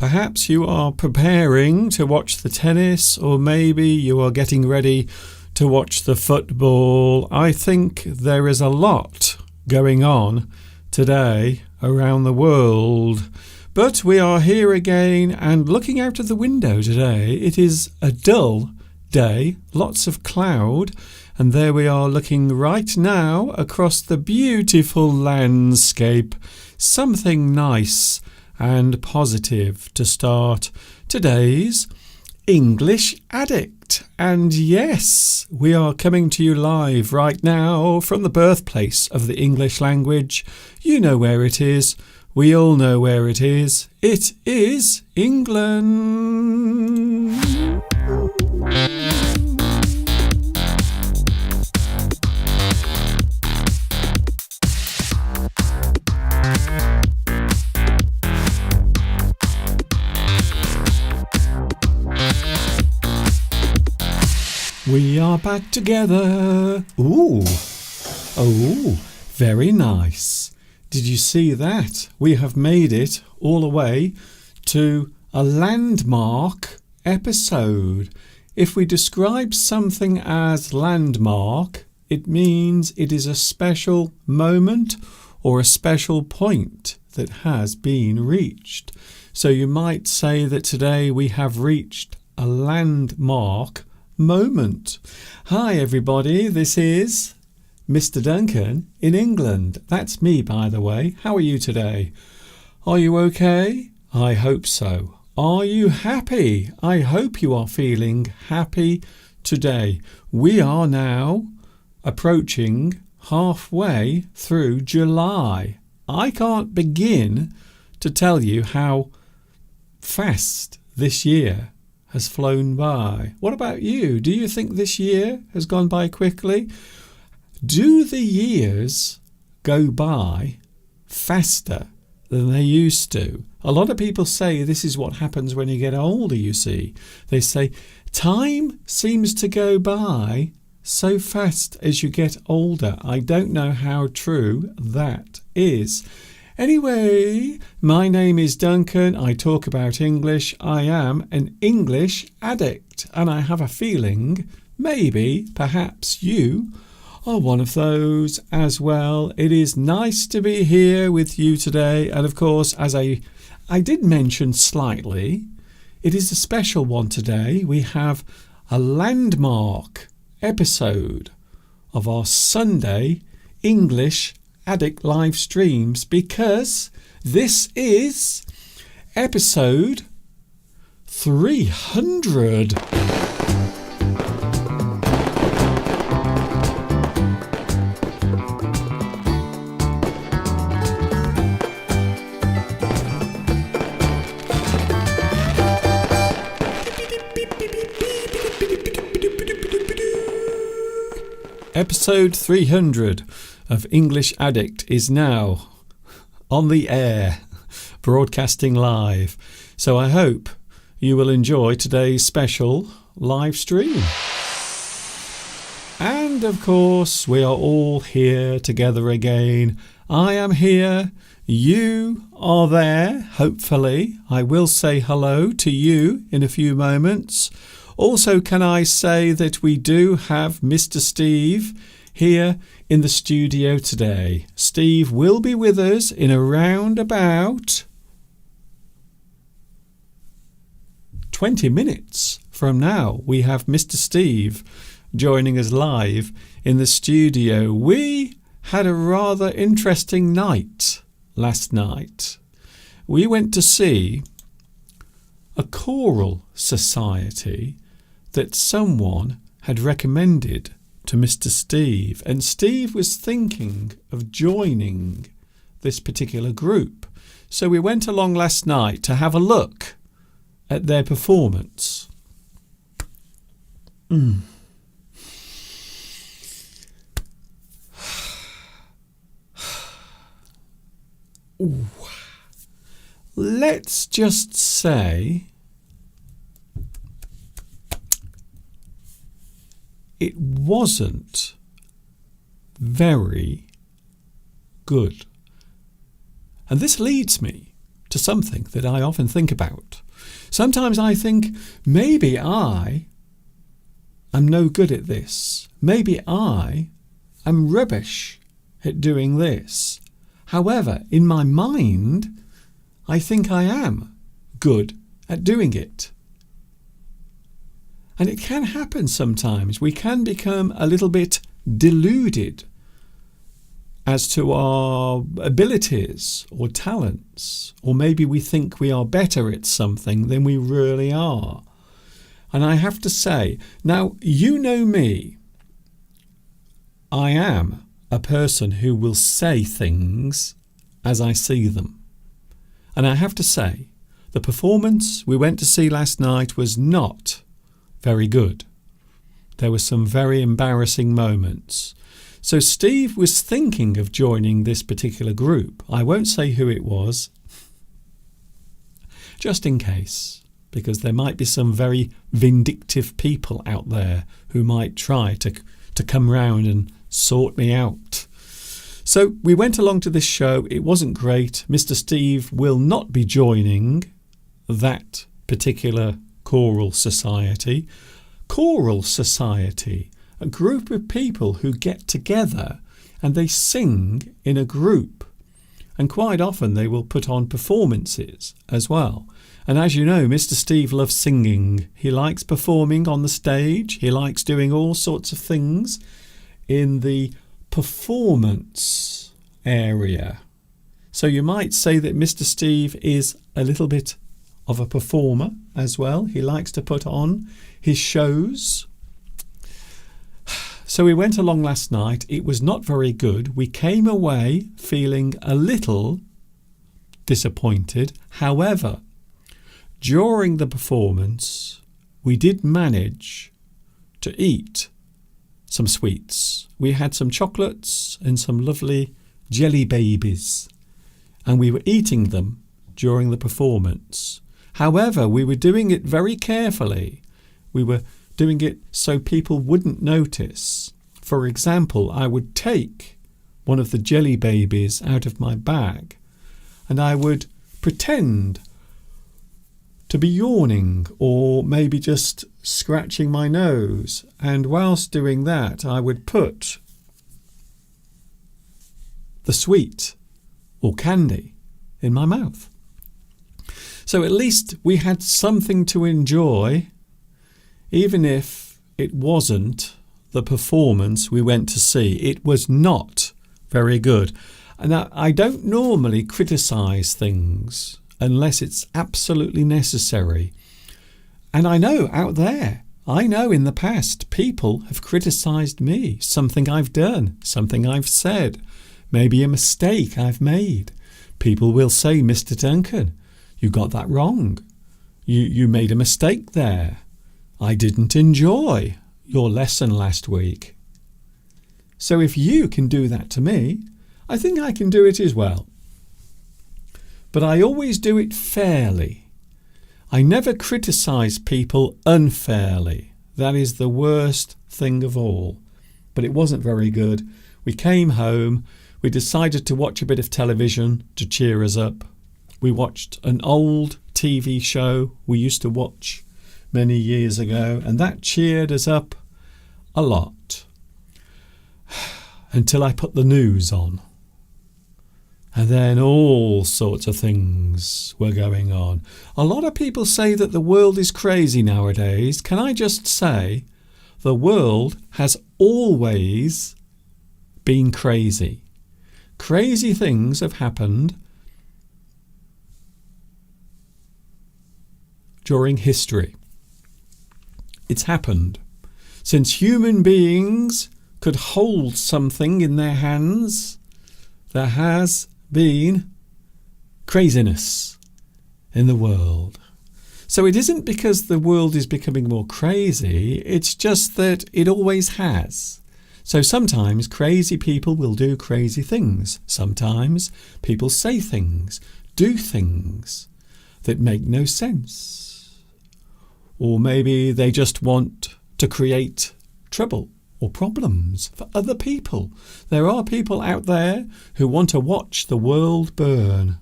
Perhaps you are preparing to watch the tennis, or maybe you are getting ready to watch the football. I think there is a lot going on today around the world. But we are here again, and looking out of the window today, it is a dull day, lots of cloud, and there we are looking right now across the beautiful landscape. Something nice and positive to start today's English Addict. And yes, we are coming to you live right now from the birthplace of the English language. You know where it is. We all know where it is. It is England. We are back together. Ooh. Oh, very nice. Did you see that? We have made it all the way to a landmark episode. If we describe something as landmark, it means it is a special moment or a special point that has been reached. So you might say that today we have reached a landmark moment. Hi everybody, this is Mr. Duncan in England. That's me, by the way. How are you today? Are you okay? I hope so. Are you happy? I hope you are feeling happy today. We are now approaching halfway through July. I can't begin to tell you how fast this year has flown by. What about you? Do you think this year has gone by quickly? Do the years go by faster than they used to? A lot of people say this is what happens when you get older, you see. They say time seems to go by so fast as you get older. I don't know how true that is. Anyway, my name is Duncan. I talk about English. I am an English addict, and I have a feeling maybe, perhaps you are one of those as well. It is nice to be here with you today, and of course, as I did mention slightly, it is a special one today. We have a landmark episode of our Sunday English Addict live streams, because this is episode 300. Episode 300 of English Addict is now on the air, broadcasting live. So I hope you will enjoy today's special live stream. And of course, we are all here together again. I am here. You are there, hopefully. I will say hello to you in a few moments. Also, can I say that we do have Mr. Steve here in the studio today. Steve will be with us in around about 20 minutes from now. We have Mr. Steve joining us live in the studio. We had a rather interesting night last night. We went to see a choral society that someone had recommended to Mr. Steve, and Steve was thinking of joining this particular group. So we went along last night to have a look at their performance. Let's just say it wasn't very good. And this leads me to to something that I often think about. Sometimes I think maybe I am no good at this. Maybe I am rubbish at doing this. However, in my mind, I think I am good at doing it. And it can happen sometimes. We can become a little bit deluded as to our abilities or talents, or maybe we think we are better at something than we really are. And I have to say, now you know me, I am a person who will say things as I see them. And I have to say, the performance we went to see last night was not very good. There were some very embarrassing moments. So Steve was thinking of joining this particular group. I won't say who it was, just in case, because there might be some very vindictive people out there who might try to come round and sort me out. So we went along to this show. It wasn't great. Mr. Steve will not be joining that particular choral society. Choral society, a group of people who get together and they sing in a group. And quite often they will put on performances as well. And as you know, Mr. Steve loves singing. He likes performing on the stage. He likes doing all sorts of things in the performance area. So you might say that Mr. Steve is a little bit of a performer as well. He likes to put on his shows. So we went along last night. It was not very good. We came away feeling a little disappointed. However, during the performance, we did manage to eat some sweets. We had some chocolates and some lovely jelly babies, and we were eating them during the performance. However, we were doing it very carefully. We were doing it so people wouldn't notice. For example, I would take one of the jelly babies out of my bag and I would pretend to be yawning or maybe just scratching my nose. And whilst doing that, I would put the sweet or candy in my mouth. So at least we had something to enjoy, even if it wasn't the performance we went to see. It was not very good. And I don't normally criticise things unless it's absolutely necessary. And I know out there, I know in the past, people have criticised me, something I've done, something I've said, maybe a mistake I've made. People will say, Mr. Duncan, you got that wrong. You made a mistake there. I didn't enjoy your lesson last week. So if you can do that to me, I think I can do it as well. But I always do it fairly. I never criticise people unfairly. That is the worst thing of all. But it wasn't very good. We came home. We decided to watch a bit of television to cheer us up. We watched an old TV show we used to watch many years ago, and that cheered us up a lot until I put the news on. And then all sorts of things were going on. A lot of people say that the world is crazy nowadays. Can I just say, the world has always been crazy. Crazy things have happened during history. It's happened. Since human beings could hold something in their hands, there has been craziness in the world. So it isn't because the world is becoming more crazy, it's just that it always has. So sometimes crazy people will do crazy things. Sometimes people say things, do things that make no sense. Or maybe they just want to create trouble or problems for other people. There are people out there who want to watch the world burn.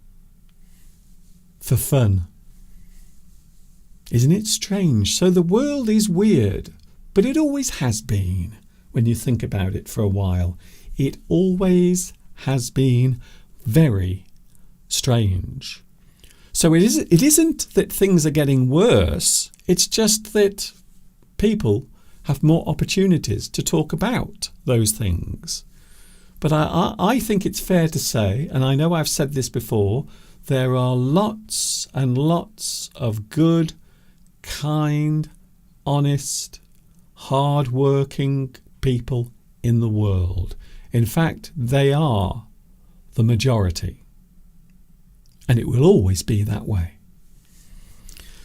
for fun. Isn't it strange? So the world is weird, but it always has been when you think about it for a while. It always has been very strange. So it isn't that things are getting worse, it's just that people have more opportunities to talk about those things. But I think it's fair to say, and I know I've said this before, there are lots and lots of good, kind, honest, hard-working people in the world. In fact, they are the majority. And it will always be that way.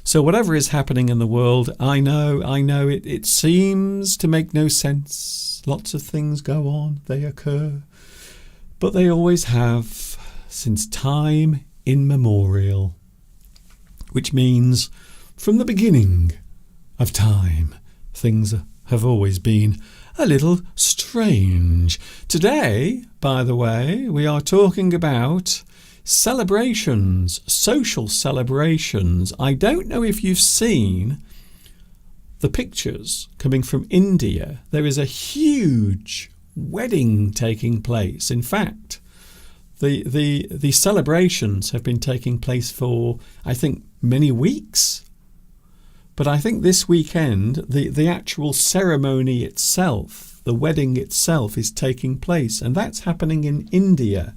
So whatever is happening in the world, I know it seems to make no sense. Lots of things go on, they occur. But they always have, since time immemorial. Which means, from the beginning of time, things have always been a little strange. Today, by the way, we are talking about celebrations, social celebrations. I don't know if you've seen the pictures coming from India. There is a huge wedding taking place. In fact, the celebrations have been taking place for, I think, many weeks. But I think this weekend, the actual ceremony itself, the wedding itself, is taking place. And that's happening in India.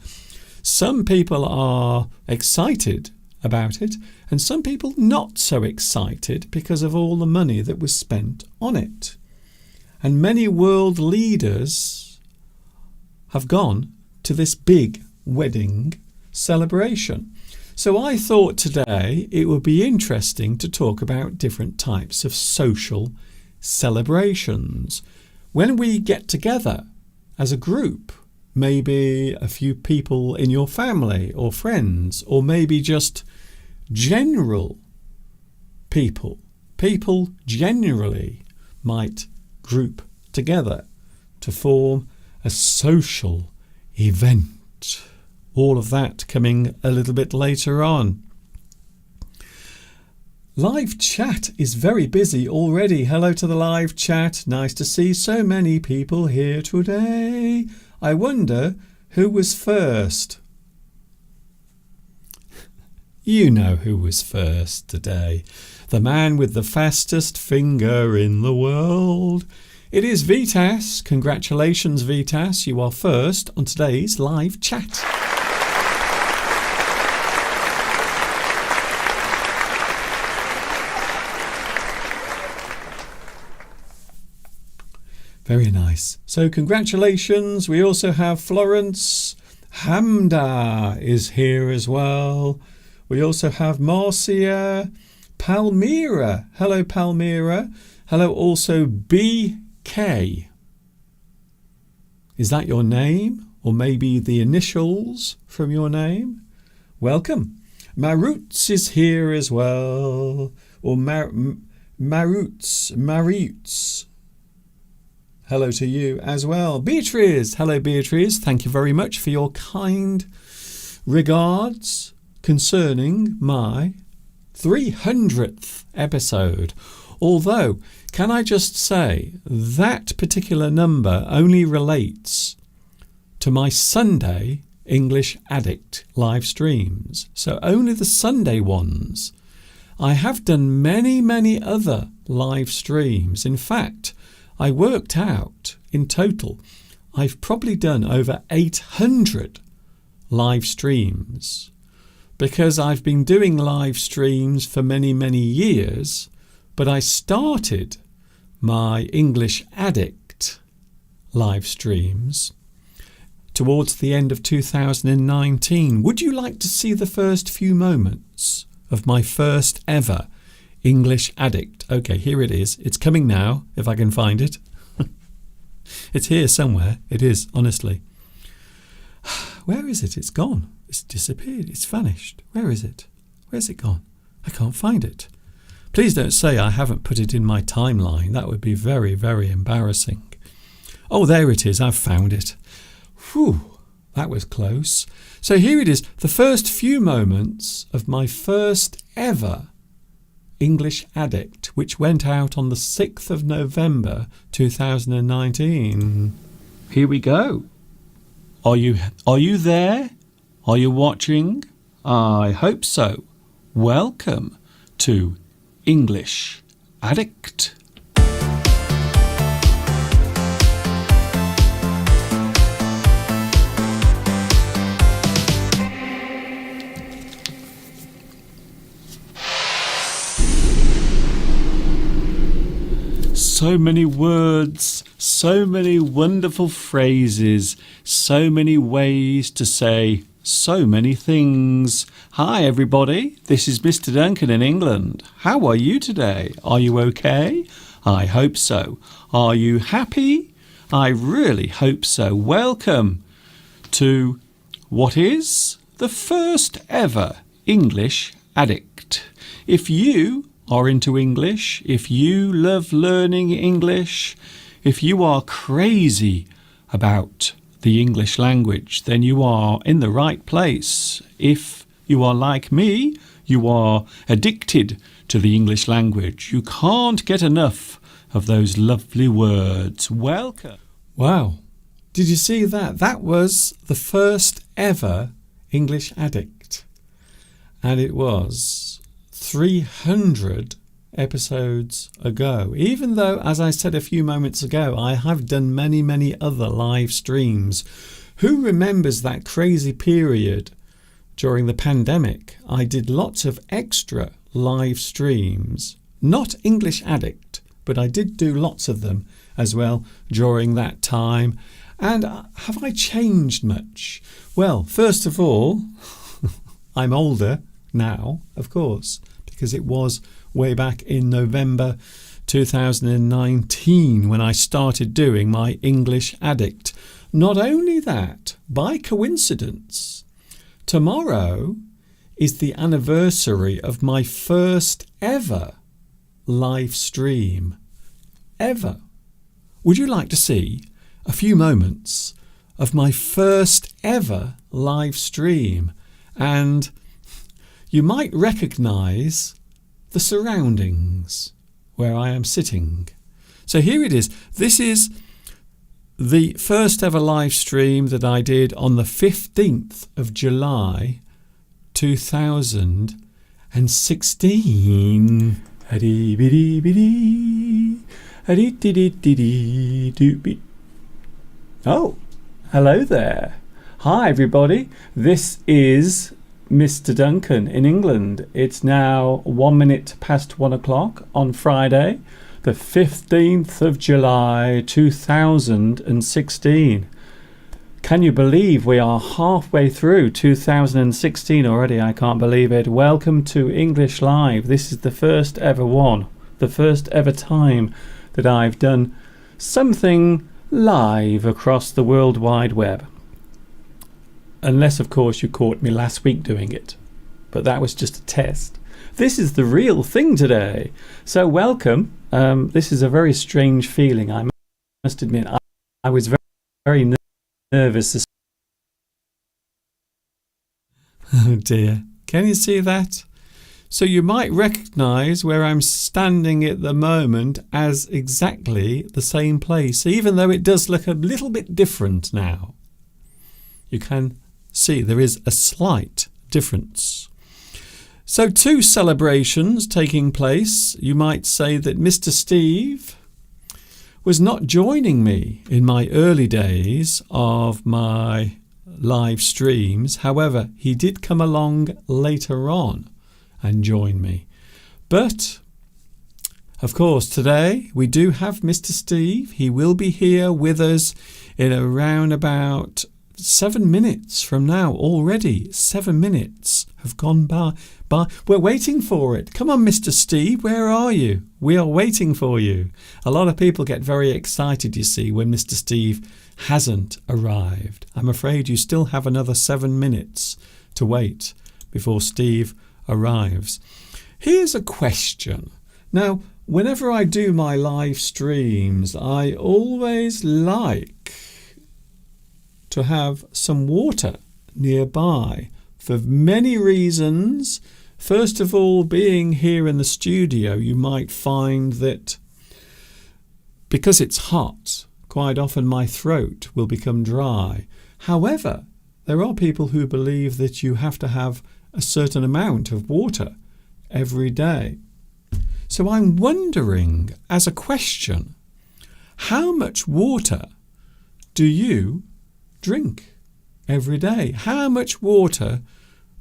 Some people are excited about it, and some people not so excited because of all the money that was spent on it. And many world leaders have gone to this big wedding celebration. So I thought today it would be interesting to talk about different types of social celebrations. When we get together as a group, maybe a few people in your family or friends, or maybe just general people generally might group together to form a social event. All of that coming a little bit later on. Live chat is very busy already. Hello to the live chat. Nice to see so many people here today. I wonder who was first. You know who was first today. The man with the fastest finger in the world. It is Vitas. Congratulations, Vitas. You are first on today's live chat. Very nice. So congratulations. We also have Florence. Hamda is here as well. We also have Marcia. Palmyra. Hello, Palmyra. Hello also BK. Is that your name? Or maybe the initials from your name? Welcome. Maruts is here as well. Or Maruts. Hello to you as well. Beatrice. Hello, Beatrice. Thank you very much for your kind regards concerning my 300th episode. Although, can I just say, that particular number only relates to my Sunday English Addict live streams. So only the Sunday ones. I have done many other live streams. In fact, I worked out in total, I've probably done over 800 live streams because I've been doing live streams for many years, but I started my English Addict live streams towards the end of 2019. Would you like to see the first few moments of my first ever English Addict? Okay, here it is. It's coming now, if I can find it. It's here somewhere. It is, honestly. Where is it? It's gone. It's disappeared. It's vanished. Where is it? Where's it gone? I can't find it. Please don't say I haven't put it in my timeline. That would be very embarrassing. Oh, there it is. I've found it. Whew. that was close. So here it is, the first few moments of my first ever English Addict, which went out on the 6th of November 2019. Here we go. Are you there? Are you watching? I hope so. Welcome to English Addict. So many words, so many wonderful phrases, so many ways to say so many things. Hi everybody, this is Mr. Duncan in England. How are you today? Are you okay? I hope so. Are you happy? I really hope so. Welcome to what is the first ever English Addict. If you are into English, if you love learning English, if you are crazy about the English language, then you are in the right place. If you are like me, you are addicted to the English language. You can't get enough of those lovely words. Welcome. Wow. Did you see that? That was the first ever English Addict. And it was 300 episodes ago, even though, as I said a few moments ago, I have done many other live streams. Who remembers that crazy period during the pandemic? I did lots of extra live streams, not English Addict, but I did do lots of them as well during that time. And have I changed much? Well, first of all, I'm older now, of course, because it was way back in November 2019 when I started doing my English Addict. Not only that, by coincidence, tomorrow is the anniversary of my first ever live stream. Ever. Would you like to see a few moments of my first ever live stream? And you might recognise the surroundings where I am sitting. So here it is. This is the first ever live stream that I did on the 15th of July 2016. Oh, hello there. Hi everybody. This is Mr. Duncan in England. It's now 1 minute past 1 o'clock on Friday, the 15th of July 2016. Can you believe we are halfway through 2016 already? I can't believe it. Welcome to English Live. This is the first ever one, the first ever time that I've done something live across the World Wide Web. Unless, of course, you caught me last week doing it. But that was just a test. This is the real thing today. So welcome. This is a very strange feeling. I must admit, I was very nervous. Oh dear. Can you see that? So you might recognise where I'm standing at the moment as exactly the same place, even though it does look a little bit different now. You can see there is a slight difference. So two celebrations taking place. You might say that Mr. Steve was not joining me in my early days of my live streams. However, he did come along later on and join me. But of course, today we do have Mr. Steve. He will be here with us in around about 7 minutes from now. Already 7 minutes have gone by. We're waiting for it. Come on, Mr. Steve, where are you? We are waiting for you. A lot of people get very excited, you see, when Mr. Steve hasn't arrived. I'm afraid you still have another 7 minutes to wait before Steve arrives. Here's a question. Now, whenever I do my live streams, I always like to have some water nearby for many reasons. First of all, being here in the studio, you might find that because it's hot, quite often my throat will become dry. However, there are people who believe that you have to have a certain amount of water every day. So I'm wondering, as a question, how much water do you drink every day? How much water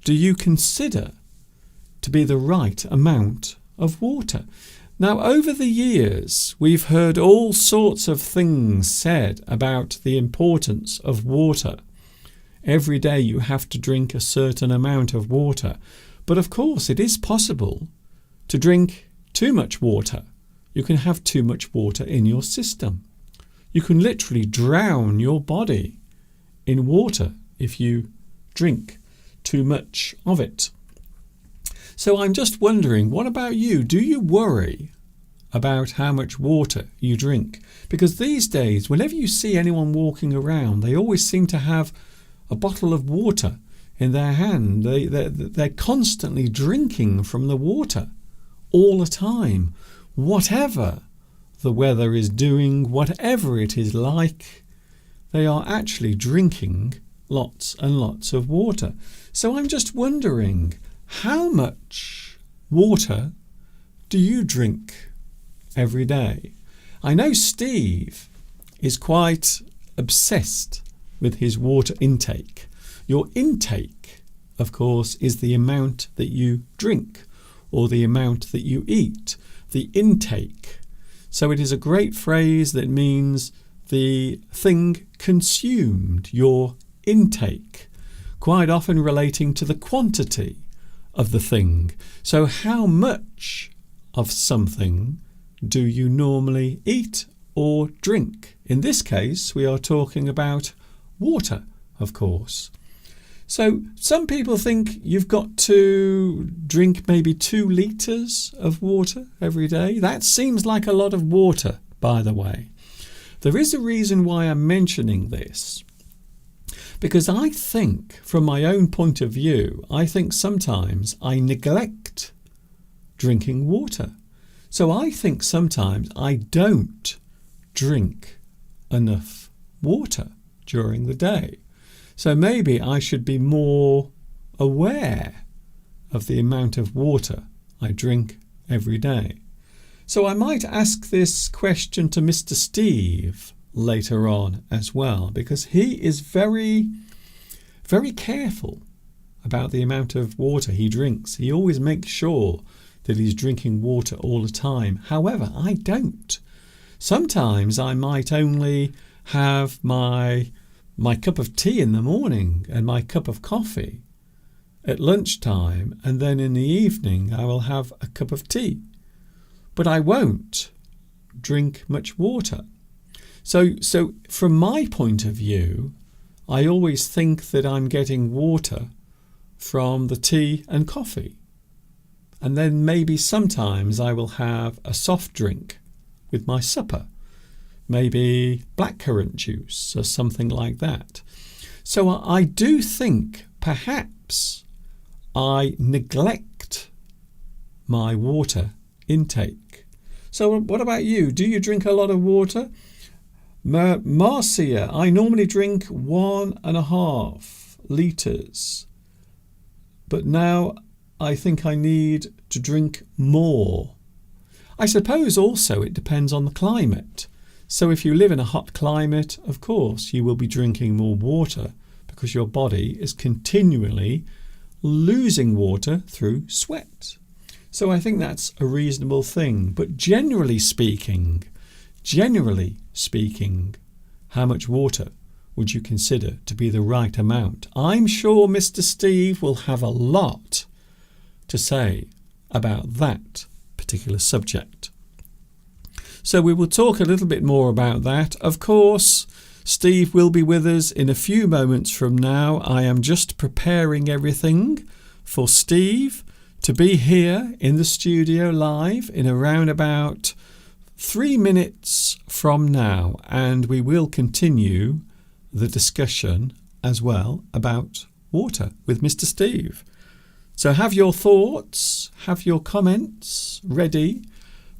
do you consider to be the right amount of water? Now, over the years, we've heard all sorts of things said about the importance of water. Every day you have to drink a certain amount of water. But of course, it is possible to drink too much water. You can have too much water in your system. You can literally drown your body in water if you drink too much of it. So I'm just wondering, what about you? Do you worry about how much water you drink? Because these days, whenever you see anyone walking around, they always seem to have a bottle of water in their hand. They're constantly drinking from the water all the time. Whatever the weather is doing, whatever it is like, they are actually drinking lots and lots of water. So I'm just wondering, how much water do you drink every day? I know Steve is quite obsessed with his water intake. Your intake, of course, is the amount that you drink or the amount that you eat. The intake. So it is a great phrase that means the thing consumed, your intake, quite often relating to the quantity of the thing. So how much of something do you normally eat or drink? In this case, we are talking about water, of course. So some people think you've got to drink maybe 2 litres of water every day. That seems like a lot of water, by the way. There is a reason why I'm mentioning this. Because I think, from my own point of view, I think sometimes I neglect drinking water. So I think sometimes I don't drink enough water during the day. So maybe I should be more aware of the amount of water I drink every day. So I might ask this question to Mr. Steve later on as well, because he is very, very careful about the amount of water he drinks. He always makes sure that he's drinking water all the time. However, I don't. Sometimes I might only have my cup of tea in the morning and my cup of coffee at lunchtime, and then in the evening I will have a cup of tea. But I won't drink much water. So from my point of view, I always think that I'm getting water from the tea and coffee. And then maybe sometimes I will have a soft drink with my supper. Maybe blackcurrant juice or something like that. So I do think perhaps I neglect my water intake. So what about you? Do you drink a lot of water? Marcia, I normally drink 1.5 litres. But now I think I need to drink more. I suppose also it depends on the climate. So if you live in a hot climate, of course, you will be drinking more water because your body is continually losing water through sweat. So I think that's a reasonable thing. But generally speaking, how much water would you consider to be the right amount? I'm sure Mr. Steve will have a lot to say about that particular subject. So we will talk a little bit more about that. Of course, Steve will be with us in a few moments from now. I am just preparing everything for Steve to be here in the studio live in around about 3 minutes from now, and we will continue the discussion as well about water with Mr. Steve. So have your thoughts, have your comments ready,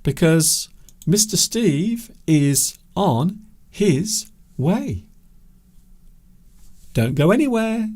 because Mr. Steve is on his way. Don't go anywhere.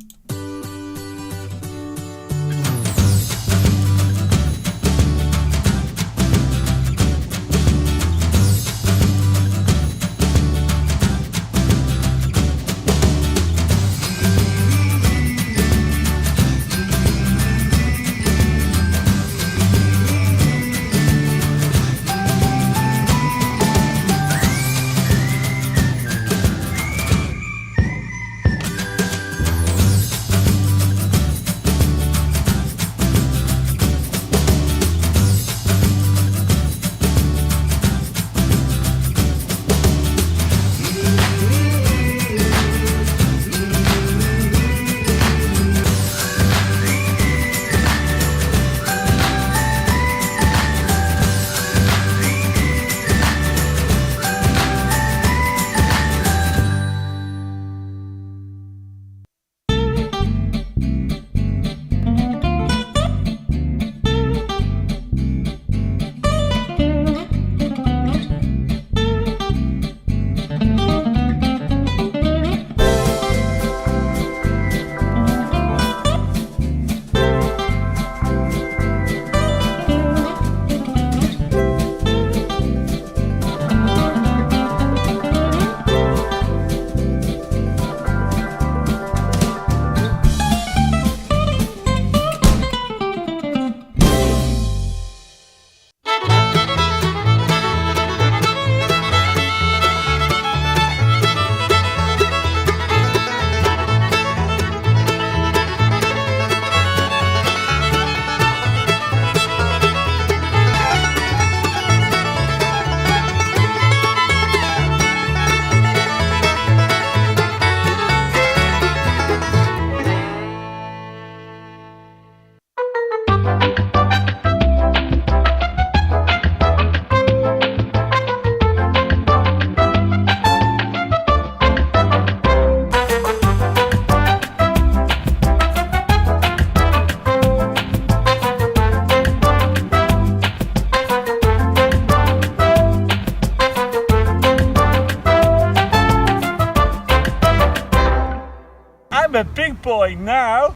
I'm a big boy now.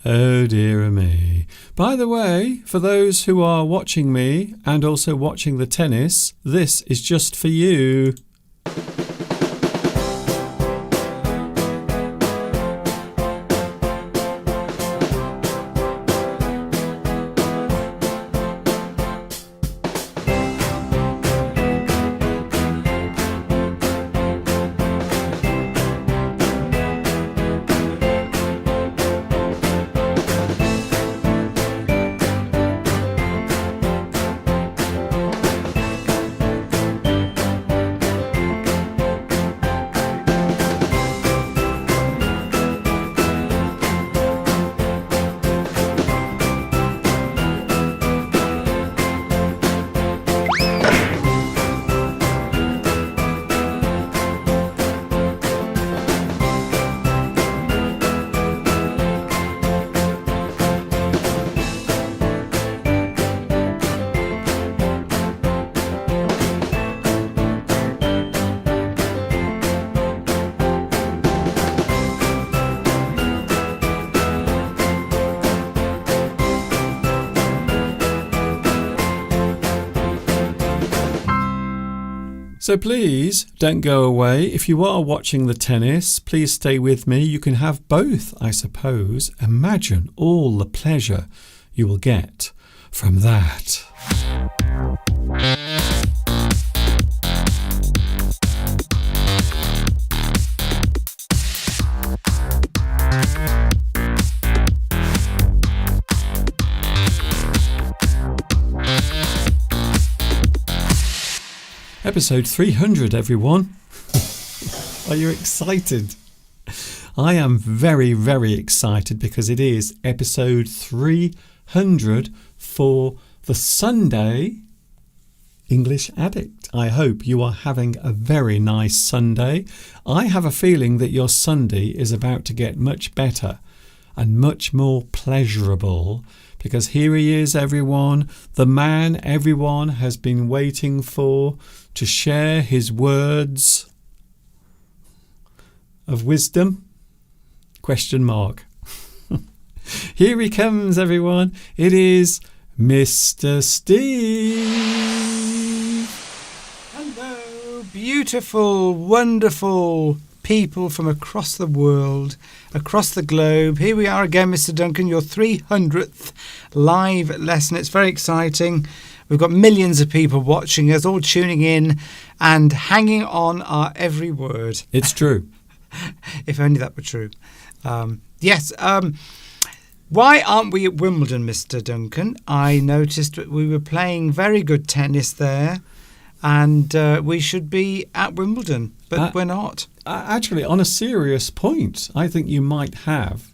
Oh dear me. By the way, for those who are watching me and also watching the tennis, this is just for you. So please don't go away. If you are watching the tennis, please stay with me. You can have both, I suppose. Imagine all the pleasure you will get from that. Episode 300, everyone. Are you excited? I am very, very excited because it is episode 300 for the Sunday English Addict. I hope you are having a very nice Sunday. I have a feeling that your Sunday is about to get much better and much more pleasurable, because here he is, everyone, the man everyone has been waiting for to share his words of wisdom? Question mark. Here he comes, everyone. It is Mr. Steve. Hello, beautiful, wonderful people from across the world, across the globe. Here we are again, Mr. Duncan, your 300th live lesson. It's very exciting. We've got millions of people watching us, all tuning in and hanging on our every word. It's true. If only that were true. Yes. Why aren't we at Wimbledon, Mr. Duncan? I noticed that we were playing very good tennis there, and we should be at Wimbledon, but we're not. Actually, on a serious point, I think you might have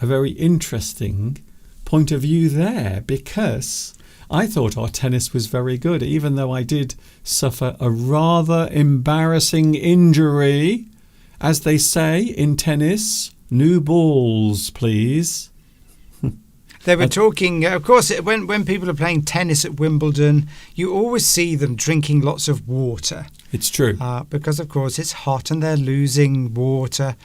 a very interesting point of view there, because I thought our tennis was very good, even though I did suffer a rather embarrassing injury. As they say in tennis, new balls, please. They were talking, of course, when people are playing tennis at Wimbledon, you always see them drinking lots of water. It's true. Because, of course, it's hot and they're losing water.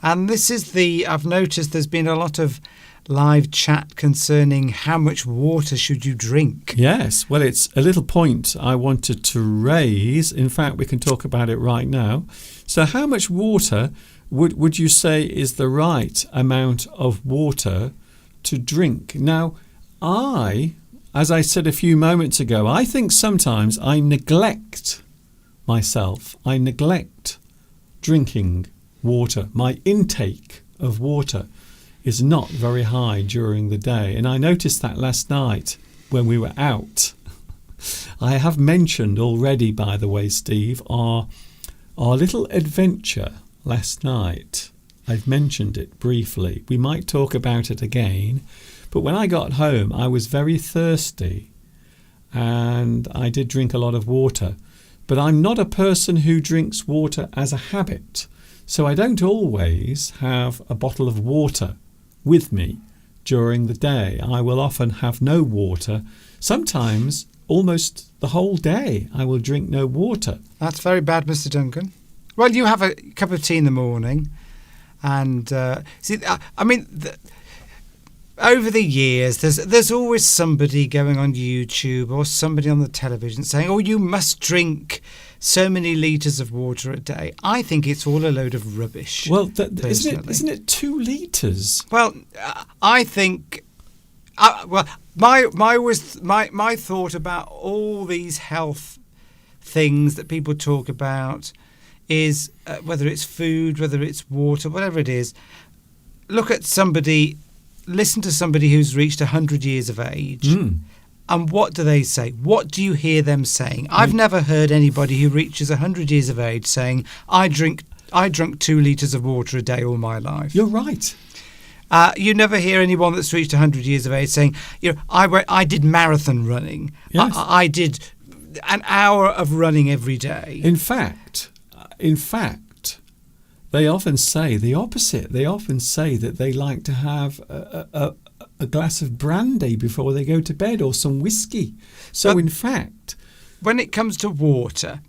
And this is I've noticed there's been a lot of live chat concerning how much water should you drink. Yes, well, it's a little point I wanted to raise. In fact, we can talk about it right now. So how much water would you say is the right amount of water to drink? Now, as I said a few moments ago, I think sometimes I neglect myself. I neglect drinking water. My intake of water is not very high during the day. And I noticed that last night when we were out. I have mentioned already, by the way, Steve, our little adventure last night. I've mentioned it briefly. We might talk about it again. But when I got home, I was very thirsty and I did drink a lot of water. But I'm not a person who drinks water as a habit. So I don't always have a bottle of water with me during the day. I will often have no water. Sometimes almost the whole day I will drink no water. That's very bad, Mr. Duncan. Well, you have a cup of tea in the morning. And over the years, there's always somebody going on YouTube or somebody on the television saying, "Oh, you must drink so many litres of water a day." I think it's all a load of rubbish. Well, isn't it 2 litres? Well, I think. My thought about all these health things that people talk about is whether it's food, whether it's water, whatever it is. Listen to somebody who's reached 100 years of age. And what do they say? What do you hear them saying? I've never heard anybody who reaches 100 years of age saying, I drunk 2 litres of water a day all my life. You're right. You never hear anyone that's reached 100 years of age saying, I did marathon running. Yes. I did an hour of running every day. In fact, they often say the opposite. They often say that they like to have a glass of brandy before they go to bed, or some whiskey. So, in fact, when it comes to water,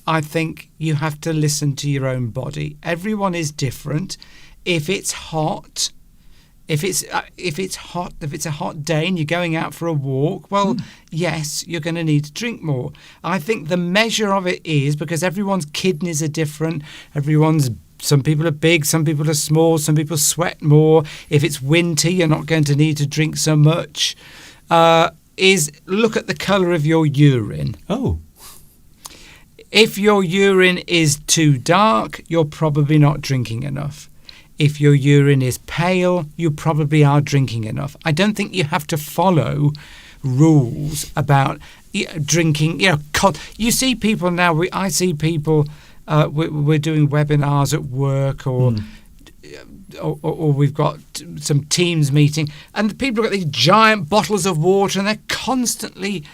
I think you have to listen to your own body. Everyone is different. If it's hot, if it's a hot day and you're going out for a walk, well, yes, you're going to need to drink more. I think the measure of it is, because everyone's kidneys are different. Some people are big, some people are small, some people sweat more. If it's winter, you're not going to need to drink so much. Is look at the colour of your urine. Oh. If your urine is too dark, you're probably not drinking enough. If your urine is pale, you probably are drinking enough. I don't think you have to follow rules about drinking. You see people now. I see people. We're doing webinars at work, or we've got some Teams meeting, and the people have got these giant bottles of water, and they're constantly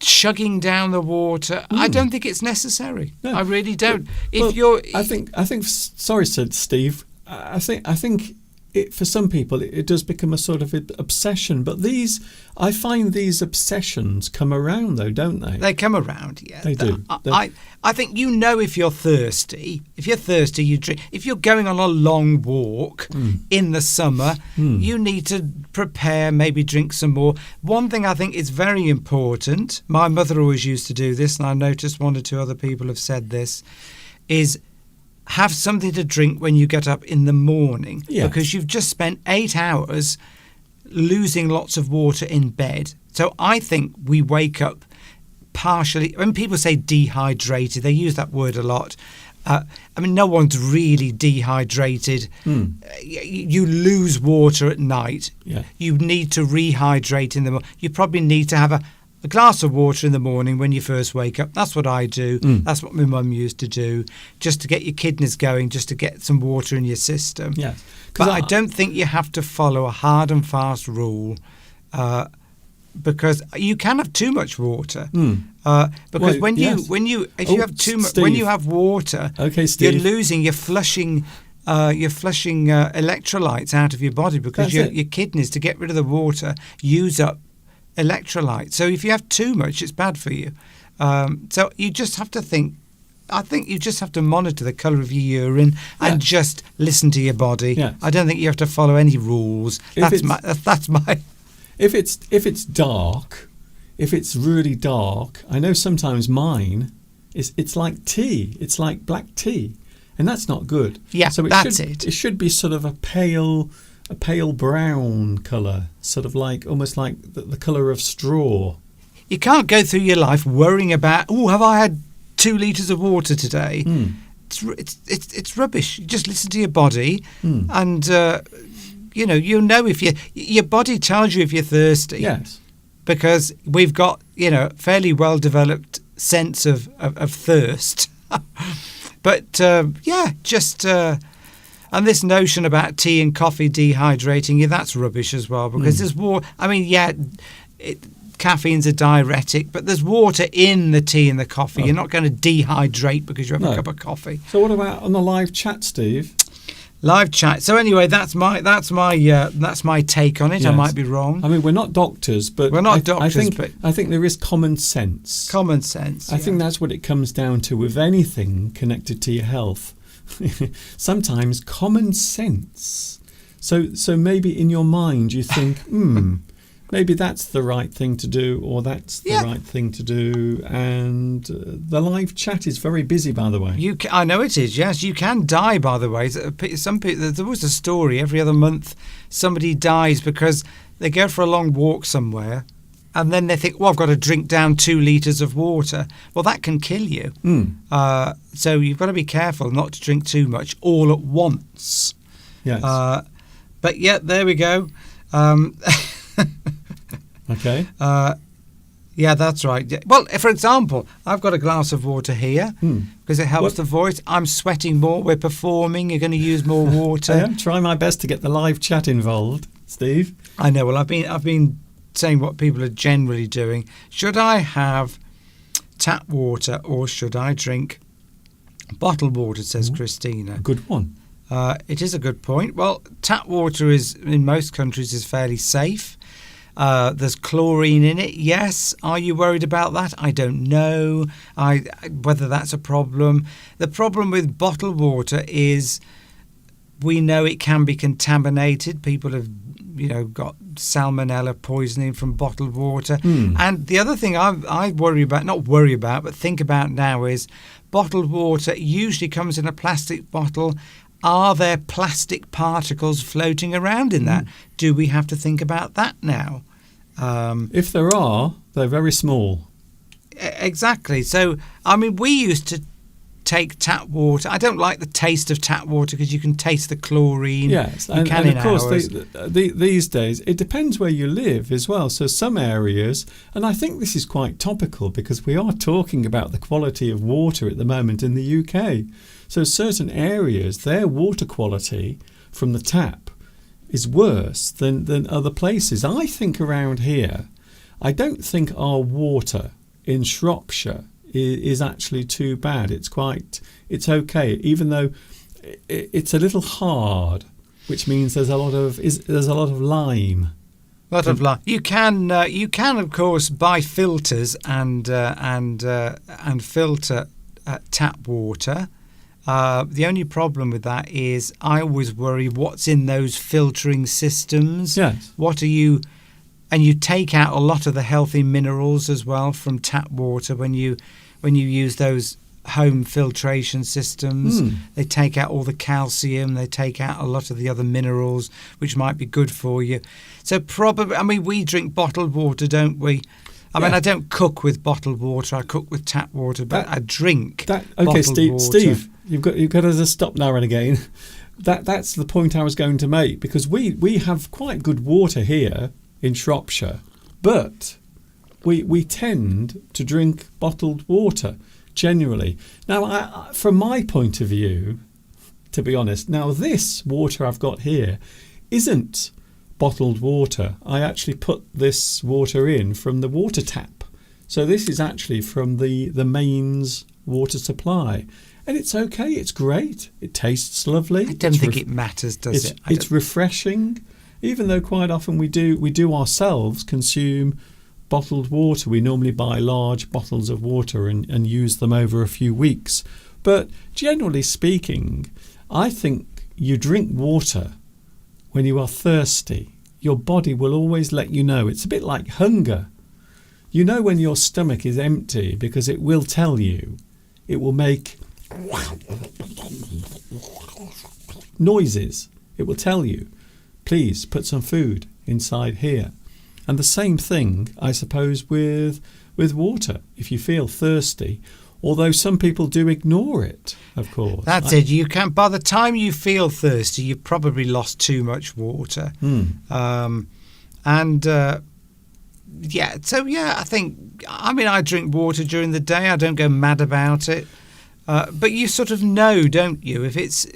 chugging down the water. I don't think it's necessary. No. I really don't. I think. Sorry, said Steve. I think for some people it does become a sort of obsession. But I find these obsessions come around, though, don't they? They come around, yeah. They do. I think if you're thirsty. If you're thirsty, you drink. If you're going on a long walk in the summer, you need to prepare, maybe drink some more. One thing I think is very important, my mother always used to do this, and I noticed one or two other people have said this, is have something to drink when you get up in the morning. Yes. Because you've just spent 8 hours losing lots of water in bed. So I think we wake up partially, when people say dehydrated, they use that word a lot. No one's really dehydrated. You lose water at night. Yeah. You need to rehydrate in the morning. You probably need to have a glass of water in the morning when you first wake up. That's what I do. That's what my mum used to do, just to get your kidneys going, just to get some water in your system. Yes. But I don't think you have to follow a hard and fast rule, because you can have too much water. Because when you have water, okay, Steve. you're flushing electrolytes out of your body, because your kidneys, to get rid of the water, use up electrolytes. So if you have too much, it's bad for you. So you just have to think. I think you just have to monitor the colour of your urine and just listen to your body. Yes. I don't think you have to follow any rules. That's my. If it's dark, if it's really dark, I know sometimes mine it's like tea. It's like black tea, and that's not good. Yeah, so it should be sort of a pale brown colour, sort of like almost like the colour of straw. You can't go through your life worrying about, have I had 2 litres of water today? It's rubbish. You just listen to your body, and you'll know if your body tells you if you're thirsty. Yes, because we've got fairly well developed sense of thirst. But and this notion about tea and coffee dehydrating you, that's rubbish as well, because there's water. Caffeine's a diuretic, but there's water in the tea and the coffee. You're not going to dehydrate because you have a cup of coffee. So what about on the live chat, Steve? Live chat. So anyway, that's my take on it. Yes. I might be wrong. I mean, we're not doctors, but I think there is common sense. Common sense. I think that's what it comes down to with anything connected to your health. Sometimes common sense. So maybe in your mind you think, maybe that's the right thing to do, or that's the right thing to do. And the live chat is very busy, by the way. I know it is, yes. You can die, by the way. Some people, there was a story every other month, somebody dies because they go for a long walk somewhere, and then they think, I've got to drink down 2 litres of water. Well, that can kill you. So you've got to be careful not to drink too much all at once. Yes. But there we go. Okay. That's right. Well, for example, I've got a glass of water here because it helps the voice. I'm sweating more. We're performing. You're going to use more water. I am trying my best to get the live chat involved, Steve. I know. Well, I've been saying what people are generally doing. Should I have tap water or should I drink bottled water? Says Christina. Good one. It is a good point. Well, tap water is in most countries is fairly safe. There's chlorine in it. Yes. Are you worried about that? I don't know. Whether that's a problem. The problem with bottled water is we know it can be contaminated. People have, got salmonella poisoning from bottled water. And the other thing I worry about, not worry about, but think about now is bottled water usually comes in a plastic bottle. Are there plastic particles floating around in that? Do we have to think about that now? If there are, they're very small. Exactly. So, we used to take tap water. I don't like the taste of tap water because you can taste the chlorine. Yes, and of course, these days, it depends where you live as well. So some areas, and I think this is quite topical because we are talking about the quality of water at the moment in the UK. So certain areas, their water quality from the tap is worse than other places. I think around here, I don't think our water in Shropshire is actually too bad. It's okay, even though it's a little hard, which means there's a lot of lime. A lot of lime. You can of course buy filters and filter tap water. The only problem with that is I always worry what's in those filtering systems. Yes. And you take out a lot of the healthy minerals as well from tap water when you use those home filtration systems. They take out all the calcium, they take out a lot of the other minerals which might be good for you. So probably, I mean, we drink bottled water, don't we? I mean, I don't cook with bottled water. I cook with tap water, but I drink bottled water. Steve, you've got to stop now and again. That's the point I was going to make, because we have quite good water here in Shropshire, but we tend to drink bottled water generally. Now, from my point of view, to be honest, now this water I've got here isn't bottled water. I actually put this water in from the water tap. So this is actually from the mains water supply. And it's okay, it's great. It tastes lovely. I don't think it matters, does it? It's refreshing, even though quite often we do ourselves consume bottled water. We normally buy large bottles of water and use them over a few weeks. But generally speaking, I think you drink water when you are thirsty. Your body will always let you know. It's a bit like hunger. You know when your stomach is empty because it will tell you. It will make noises. It will tell you, please put some food inside here. And the same thing, I suppose, with water. If you feel thirsty, although some people do ignore it, of course. That's it. You can. By the time you feel thirsty, you've probably lost too much water. I think. I mean, I drink water during the day. I don't go mad about it. But you sort of know, don't you? If it's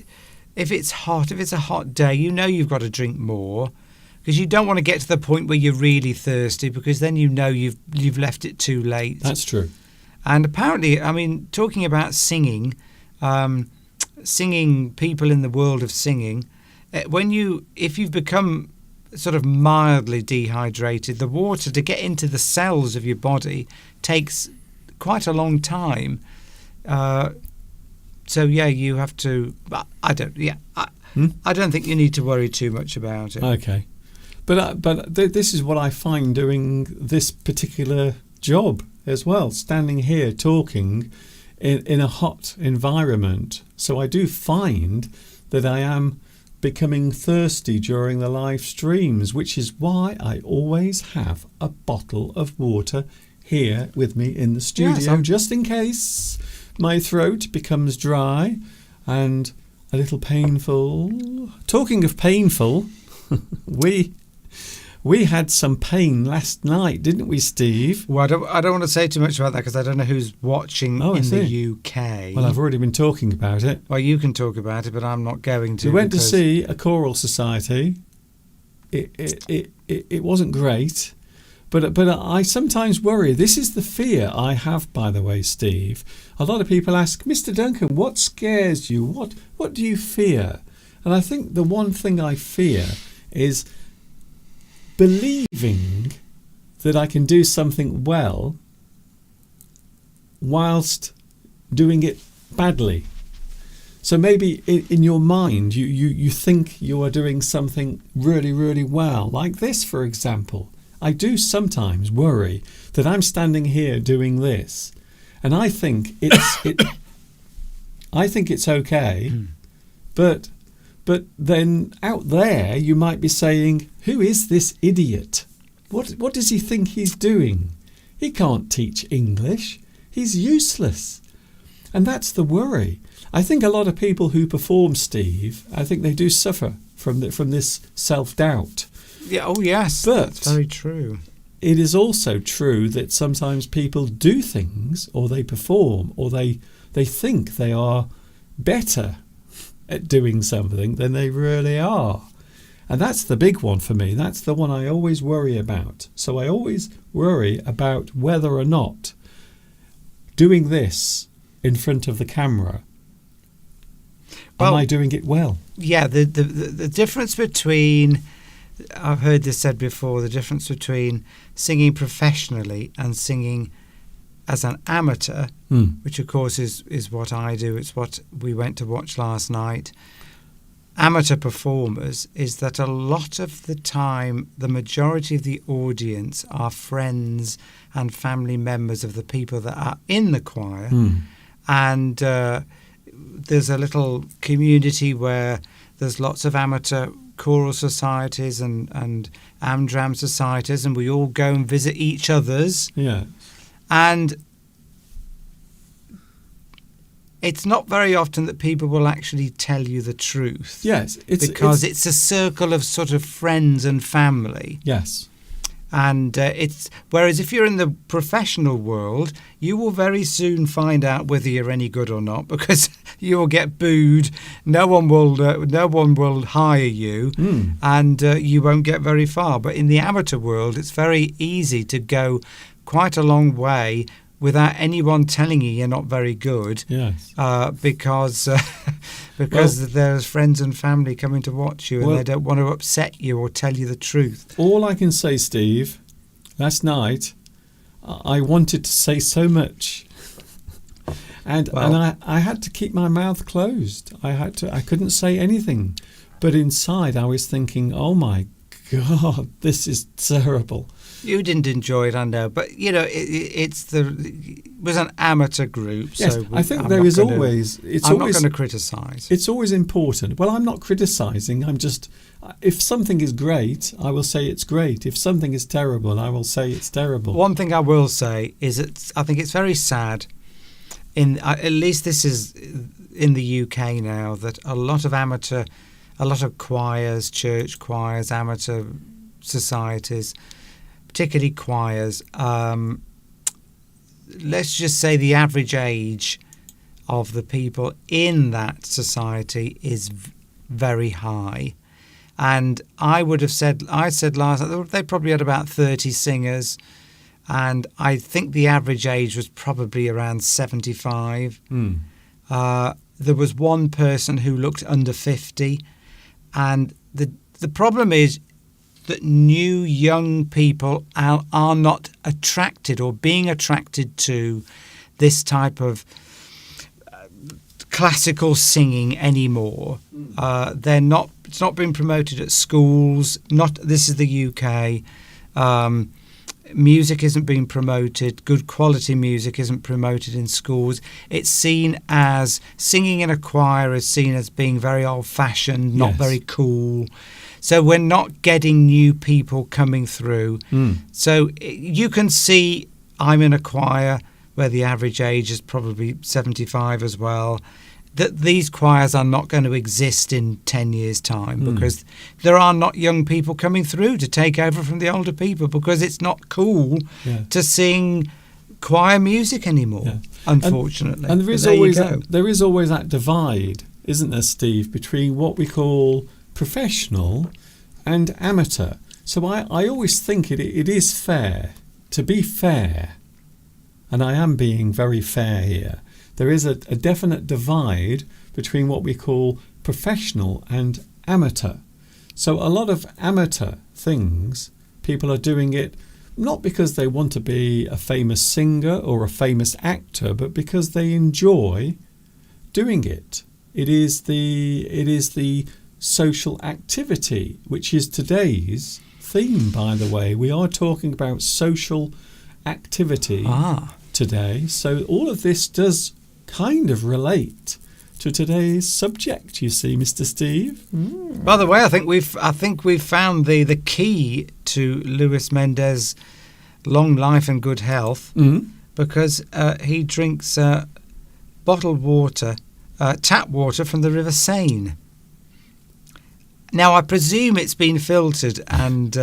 hot, if it's a hot day, you know you've got to drink more. Because you don't want to get to the point where you're really thirsty, because then you know you've left it too late. That's true. And apparently, I mean, talking about singing, people in the world of singing, if you've become sort of mildly dehydrated, the water to get into the cells of your body takes quite a long time. You have to. I don't think you need to worry too much about it. Okay. But this is what I find doing this particular job as well, standing here talking in a hot environment. So I do find that I am becoming thirsty during the live streams, which is why I always have a bottle of water here with me in the studio, just in case my throat becomes dry and a little painful. Talking of painful, we had some pain last night, didn't we, Steve? Well, I don't want to say too much about that because I don't know who's watching in the UK. Well, I've already been talking about it. Well, you can talk about it, but I'm not going to. We went to see a choral society. It wasn't great, but I sometimes worry. This is the fear I have, by the way, Steve. A lot of people ask, Mr. Duncan, what scares you? What do you fear? And I think the one thing I fear is believing that I can do something well whilst doing it badly. So maybe in your mind you think you are doing something really, really well, like this, for example. I do sometimes worry that I'm standing here doing this, and I think it's okay, but then out there you might be saying, who is this idiot? What does he think he's doing? He can't teach English. He's useless. And that's the worry. I think a lot of people who perform, Steve, I think they do suffer from this self-doubt. Yeah. Oh, yes. But that's very true. It is also true that sometimes people do things, or they perform, or they think they are better at doing something than they really are. And that's the big one for me. That's the one I always worry about. So I always worry about whether or not doing this in front of the camera, am Well, I doing it well? Yeah, the difference between, I've heard this said before, the difference between singing professionally and singing as an amateur, which of course is what I do, it's what we went to watch last night. Amateur performers is that a lot of the time, the majority of the audience are friends and family members of the people that are in the choir. And there's a little community where there's lots of amateur choral societies and Amdram societies, and we all go and visit each other's. Yeah. And it's not very often that people will actually tell you the truth. Yes. Because it's a circle of sort of friends and family. Yes. And whereas if you're in the professional world, you will very soon find out whether you're any good or not, because you will get booed. No one will hire you, and you won't get very far. But in the amateur world, it's very easy to go quite a long way without anyone telling you you're not very good. Yes. Because there's friends and family coming to watch you, and they don't want to upset you or tell you the truth. All I can say, Steve, last night I wanted to say so much, and I had to keep my mouth closed. I couldn't say anything, but inside I was thinking, oh my God, this is terrible. You didn't enjoy it, I know, but it was an amateur group. Yes, so I think there is always. I'm not going to criticise. It's always important. Well, I'm not criticising. I'm just, if something is great, I will say it's great. If something is terrible, I will say it's terrible. One thing I will say is I think it's very sad. At least this is in the UK now, that a lot of choirs, church choirs, amateur societies, particularly choirs, let's just say the average age of the people in that society is very high. And I said last night, they probably had about 30 singers, and I think the average age was probably around 75. There was one person who looked under 50, and the problem is that new young people are not attracted or being attracted to this type of classical singing anymore. They're not. It's not been promoted at schools. This is the UK. Music isn't being promoted. Good quality music isn't promoted in schools. It's seen as singing in a choir is seen as being very old-fashioned, not very cool. So we're not getting new people coming through. So you can see I'm in a choir where the average age is probably 75 as well, that these choirs are not going to exist in 10 years' time because there are not young people coming through to take over from the older people, because it's not cool to sing choir music anymore, unfortunately. And there is always that divide, isn't there, Steve, between what we call professional and amateur. So I always think it is fair to be fair, and I am being very fair here. There is a definite divide between what we call professional and amateur. So a lot of amateur things, people are doing it not because they want to be a famous singer or a famous actor, but because they enjoy doing it. It is the social activity, which is today's theme, by the way. We are talking about social activity today. So all of this does kind of relate to today's subject, you see, Mr. Steve. By the way, I think we've found the key to Luis Mendez' long life and good health, because he drinks bottled water, tap water from the River Seine. Now, I presume it's been filtered and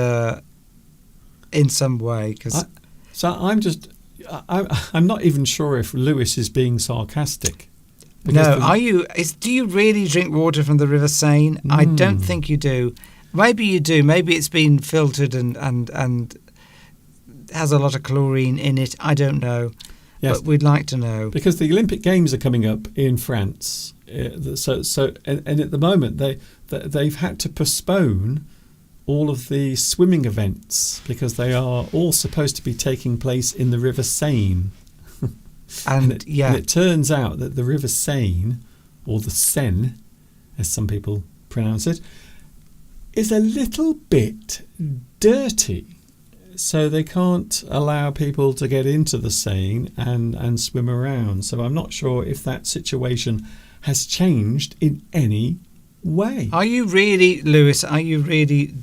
in some way. I'm not even sure if Lewis is being sarcastic. No, do you really drink water from the River Seine? I don't think you do. Maybe you do. Maybe it's been filtered and has a lot of chlorine in it. I don't know. Yes. But we'd like to know. Because the Olympic Games are coming up in France, and at the moment they've had to postpone all of the swimming events because they are all supposed to be taking place in the River Seine. And it turns out that the River Seine, or the Seine, as some people pronounce it, is a little bit dirty. So they can't allow people to get into the Seine and swim around. So I'm not sure if that situation has changed in any way. Are you really, Lewis,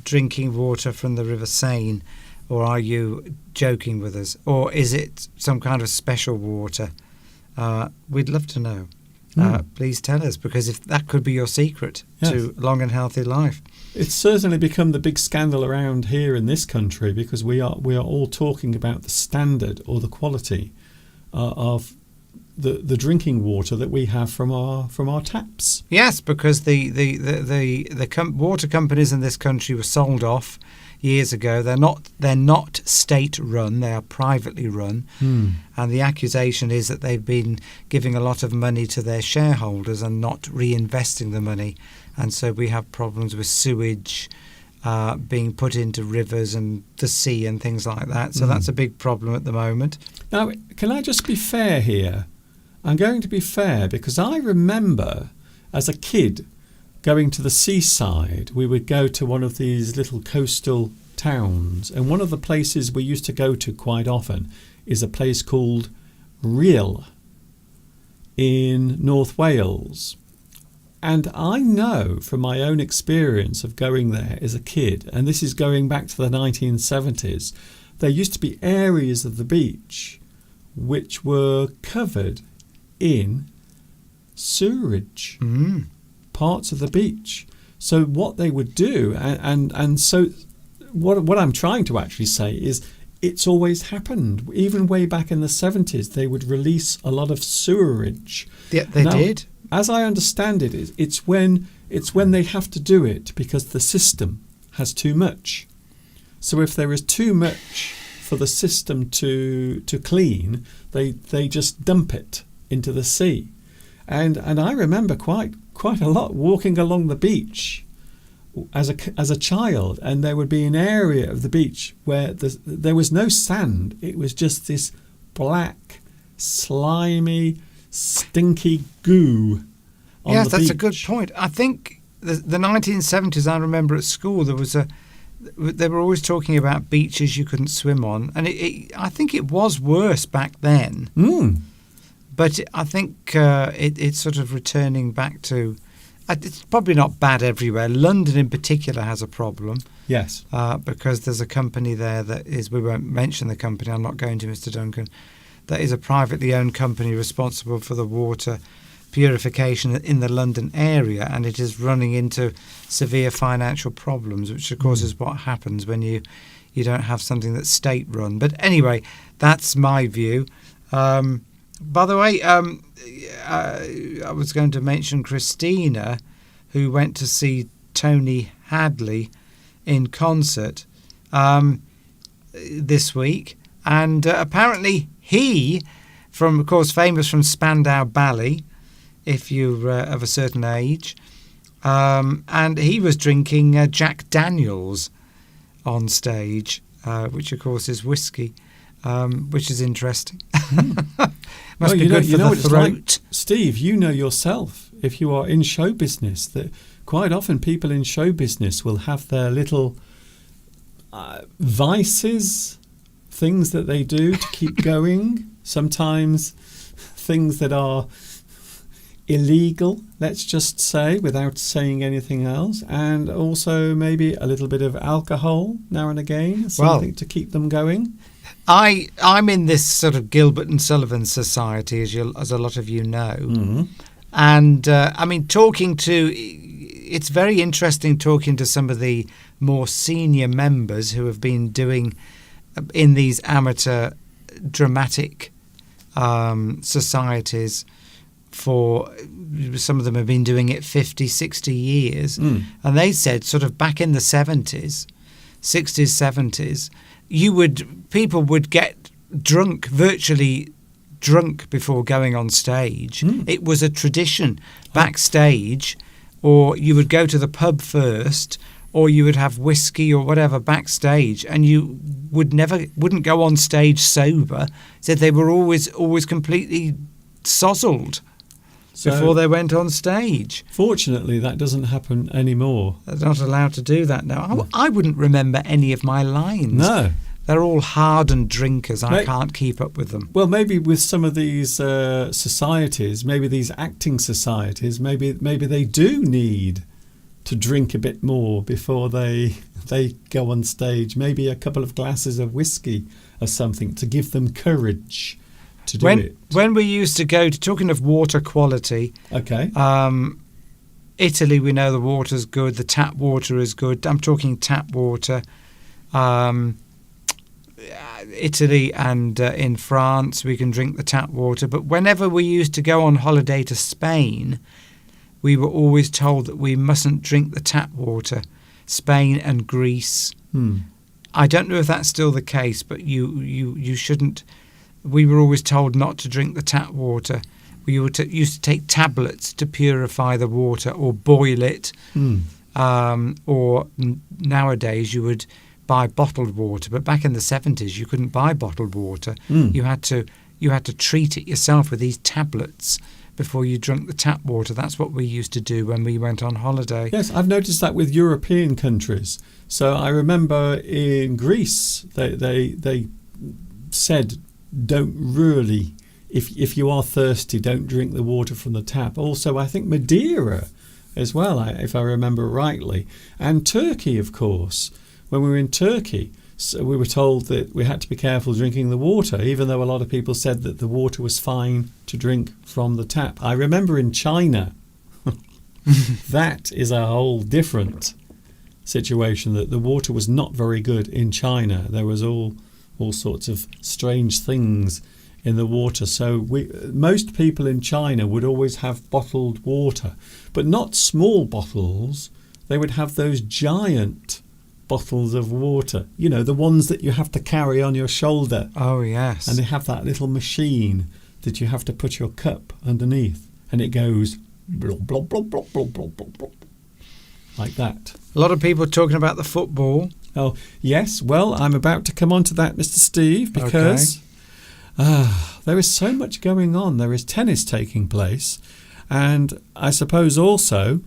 drinking water from the River Seine, or are you joking with us? Or is it some kind of special water? We'd love to know. Please tell us, because if that could be your secret to long and healthy life. It's certainly become the big scandal around here in this country because we are all talking about the standard or the quality of the drinking water that we have from our taps. Yes, because the water companies in this country were sold off years ago. They're not state run, they are privately run. And the accusation is that they've been giving a lot of money to their shareholders and not reinvesting the money, and so we have problems with sewage being put into rivers and the sea and things like that. So that's a big problem at the moment. Now, can I just be fair here? I'm going to be fair because I remember as a kid going to the seaside. We would go to one of these little coastal towns, and one of the places we used to go to quite often is a place called Rhyl in North Wales. And I know from my own experience of going there as a kid, and this is going back to the 1970s, there used to be areas of the beach which were covered in sewerage. Parts of the beach. So what they would do, and so what I'm trying to actually say is it's always happened. Even way back in the 70s, they would release a lot of sewerage. Yeah, they did. As I understand it, it's when they have to do it because the system has too much. So if there is too much for the system to clean, they just dump it into the sea. And I remember quite a lot walking along the beach as a child, and there would be an area of the beach where there was no sand. It was just this black, slimy, stinky goo on the beach. Yes, that's a good point. I think the 1970s, I remember at school they were always talking about beaches you couldn't swim on, and I think it was worse back then. But I think it's sort of returning back to... It's probably not bad everywhere. London in particular has a problem. Yes. Because there's a company there that is... We won't mention the company, I'm not going to, Mr. Duncan. That is a privately owned company responsible for the water purification in the London area, and it is running into severe financial problems, which of course is what happens when you don't have something that's state-run. But anyway, that's my view. By the way, I was going to mention Christina, who went to see Tony Hadley in concert this week. And apparently he, of course, famous from Spandau Ballet, if you're of a certain age, and he was drinking Jack Daniels on stage, which, of course, is whiskey. Which is interesting. Must be good for the throat. Like, Steve, you know yourself, if you are in show business, that quite often people in show business will have their little vices, things that they do to keep going. Sometimes things that are illegal, let's just say, without saying anything else, and also maybe a little bit of alcohol now and again, something to keep them going. I'm in this sort of Gilbert and Sullivan society, as a lot of you know, and I mean, it's very interesting talking to some of the more senior members who have been doing in these amateur dramatic societies for, some of them have been doing it 50, 60 years, and they said sort of back in the 70s, 60s, 70s, people would get drunk virtually drunk before going on stage. Mm. It was a tradition backstage, or you would go to the pub first, or you would have whiskey or whatever backstage, and you wouldn't go on stage sober. So they were always completely sozzled before they went on stage. Fortunately, that doesn't happen anymore. They're not allowed to do that now. I wouldn't remember any of my lines. No. They're all hardened drinkers. I Mate- can't keep up with them. Well, maybe with some of these societies, maybe these acting societies, maybe they do need to drink a bit more before they go on stage. Maybe a couple of glasses of whiskey or something to give them courage to do it. When we used to go to, talking of water quality, Okay. Italy, we know the water's good. The tap water is good. I'm talking tap water. Italy and in France, we can drink the tap water. But whenever we used to go on holiday to Spain, we were always told that we mustn't drink the tap water. Spain and Greece. I don't know if that's still the case, but you shouldn't. We were always told not to drink the tap water. We used to take tablets to purify the water or boil it. Nowadays you would buy bottled water, but back in the 70s you couldn't buy bottled water. You had to treat it yourself with these tablets before you drank the tap water. That's what we used to do when we went on holiday. Yes, I've noticed that with European countries. So I remember in Greece, they said, don't really, if you are thirsty, don't drink the water from the tap. Also, I think Madeira as well, if I remember rightly. And Turkey, of course. When we were in Turkey, so we were told that we had to be careful drinking the water, even though a lot of people said that the water was fine to drink from the tap. I remember in China, that is a whole different situation, that the water was not very good in China. There was all sorts of strange things in the water. So most people in China would always have bottled water, but not small bottles. They would have those giant bottles of water, you know, the ones that you have to carry on your shoulder. Oh, yes. And they have that little machine that you have to put your cup underneath, and it goes blop, blop, blop, blop, blop, blop, blop, blop, like that. A lot of people talking about the football. Oh, yes. Well, I'm about to come on to that, Mr. Steve, because there is so much going on. There is tennis taking place. And I suppose also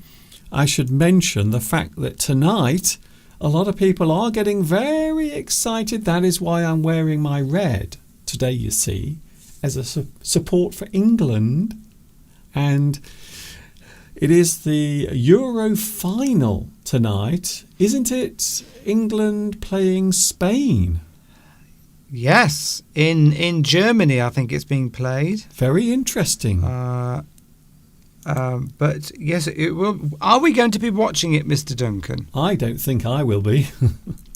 I should mention the fact that tonight a lot of people are getting very excited. That is why I'm wearing my red today, you see, as a support for England. And it is the Euro final tonight, isn't it? England playing Spain. Yes, in Germany, I think it's being played. Very interesting. But yes, it will. Are we going to be watching it, Mr. Duncan? I don't think I will be.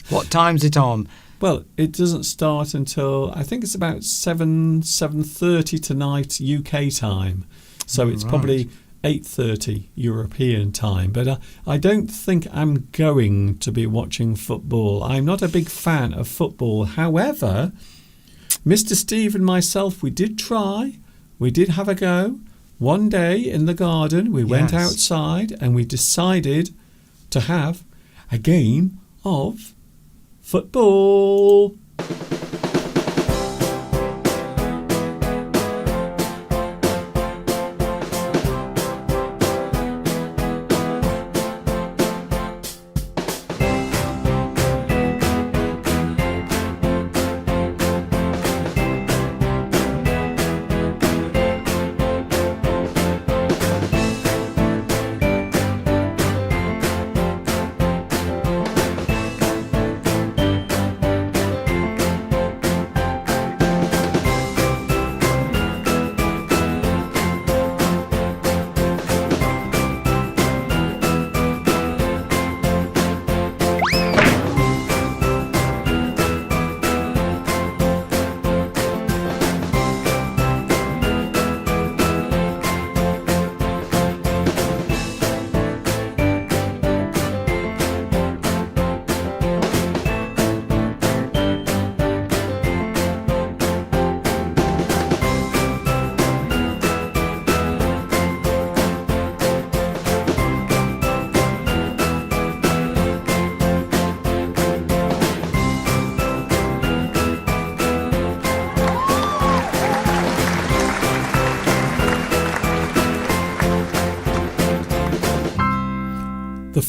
What time's it on? Well, it doesn't start until I think it's about 7:30 tonight UK time. So it's probably 8:30 European time. But I don't think I'm going to be watching football. I'm not a big fan of football. However, Mr. Steve and myself, we did try. We did have a go. One day in the garden, we went outside and we decided to have a game of football.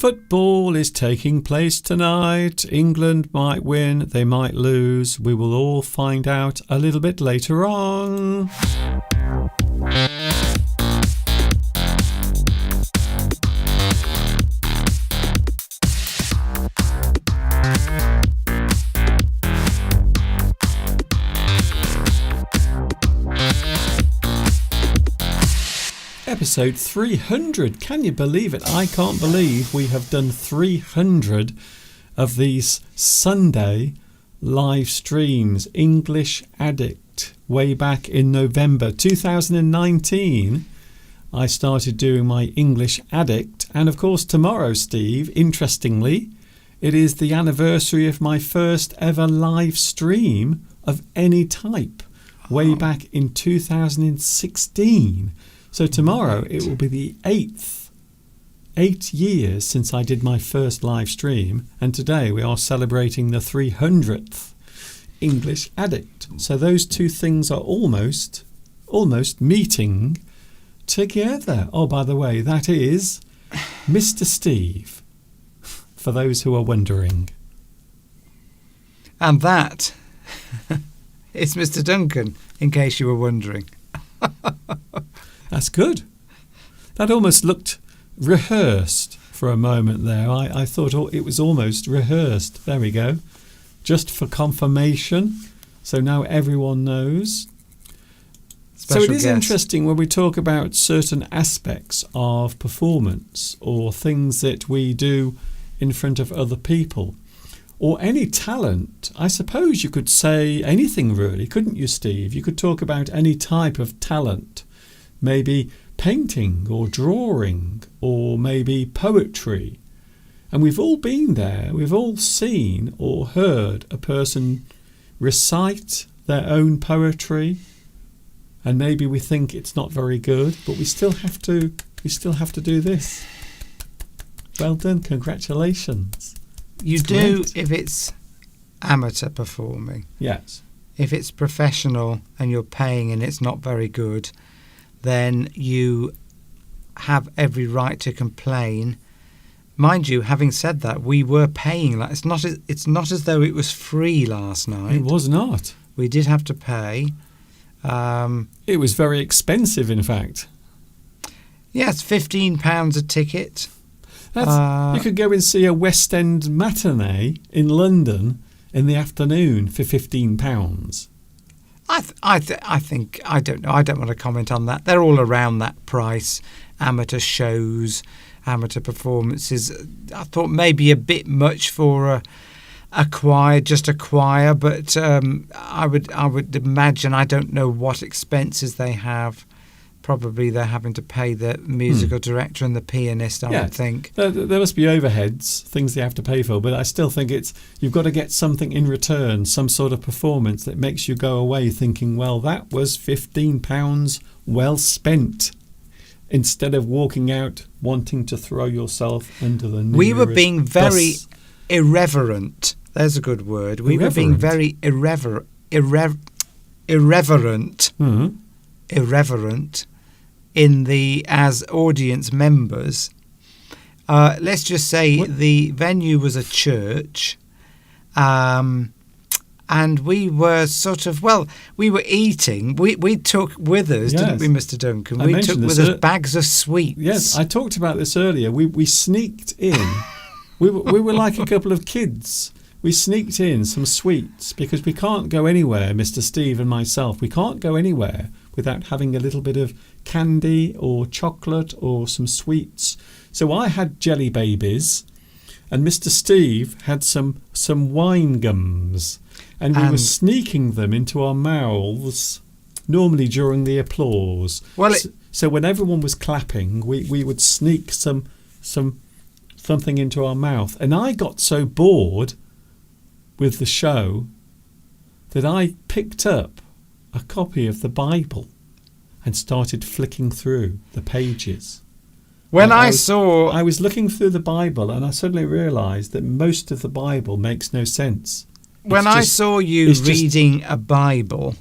Football is taking place tonight. England might win, they might lose. We will all find out a little bit later on. Episode 300. Can you believe it? I can't believe we have done 300 of these Sunday live streams. English Addict. Way back in November 2019, I started doing my English Addict. And of course, tomorrow, Steve, interestingly, it is the anniversary of my first ever live stream of any type. Way back in 2016. So tomorrow it will be the 8 years since I did my first live stream, and today we are celebrating the 300th English Addict. So those two things are almost meeting together. Oh, by the way, that is Mr. Steve, for those who are wondering. And that is Mr. Duncan, in case you were wondering. That's good. That almost looked rehearsed for a moment there. I thought it was almost rehearsed. There we go. Just for confirmation. So now everyone knows. So it is interesting when we talk about certain aspects of performance or things that we do in front of other people. Or any talent. I suppose you could say anything really, couldn't you, Steve? You could talk about any type of talent. Maybe painting or drawing or maybe poetry. And we've all been there. We've all seen or heard a person recite their own poetry. And maybe we think it's not very good, but we still have to do this. Well done, congratulations. You do if it's amateur performing. Yes. If it's professional and you're paying and it's not very good, then you have every right to complain. Mind you, having said that, we were paying. It's not as though it was free last night. It was not. We did have to pay. It was very expensive, in fact. Yes, £15 a ticket. You could go and see a West End matinee in London in the afternoon for £15. I think I don't know. I don't want to comment on that. They're all around that price. Amateur shows, amateur performances. I thought maybe a bit much for a choir, just a choir. But I would imagine. I don't know what expenses they have. Probably they're having to pay the musical director and the pianist, I would think. There must be overheads, things they have to pay for, but I still think you've got to get something in return, some sort of performance that makes you go away thinking, well, that was £15 well spent, instead of walking out wanting to throw yourself under the nearest We were being very bus. irreverent. There's a good word. We were being very irreverent. Mm-hmm. Irreverent as audience members. Let's just say the venue was a church, and we were we were eating. We took with us, didn't we, Mr. Duncan? We took with us bags of sweets. Yes, I talked about this earlier. We sneaked in. we were like a couple of kids. We sneaked in some sweets because we can't go anywhere, Mr. Steve and myself. We can't go anywhere without having a little bit of candy or chocolate or some sweets. So I had jelly babies and Mr. Steve had some wine gums, and we were sneaking them into our mouths, normally during the applause. So when everyone was clapping, we would sneak something into our mouth. And I got so bored with the show that I picked up a copy of the Bible and started flicking through the pages. I was looking through the Bible and I suddenly realised that most of the Bible makes no sense. I saw you reading a Bible,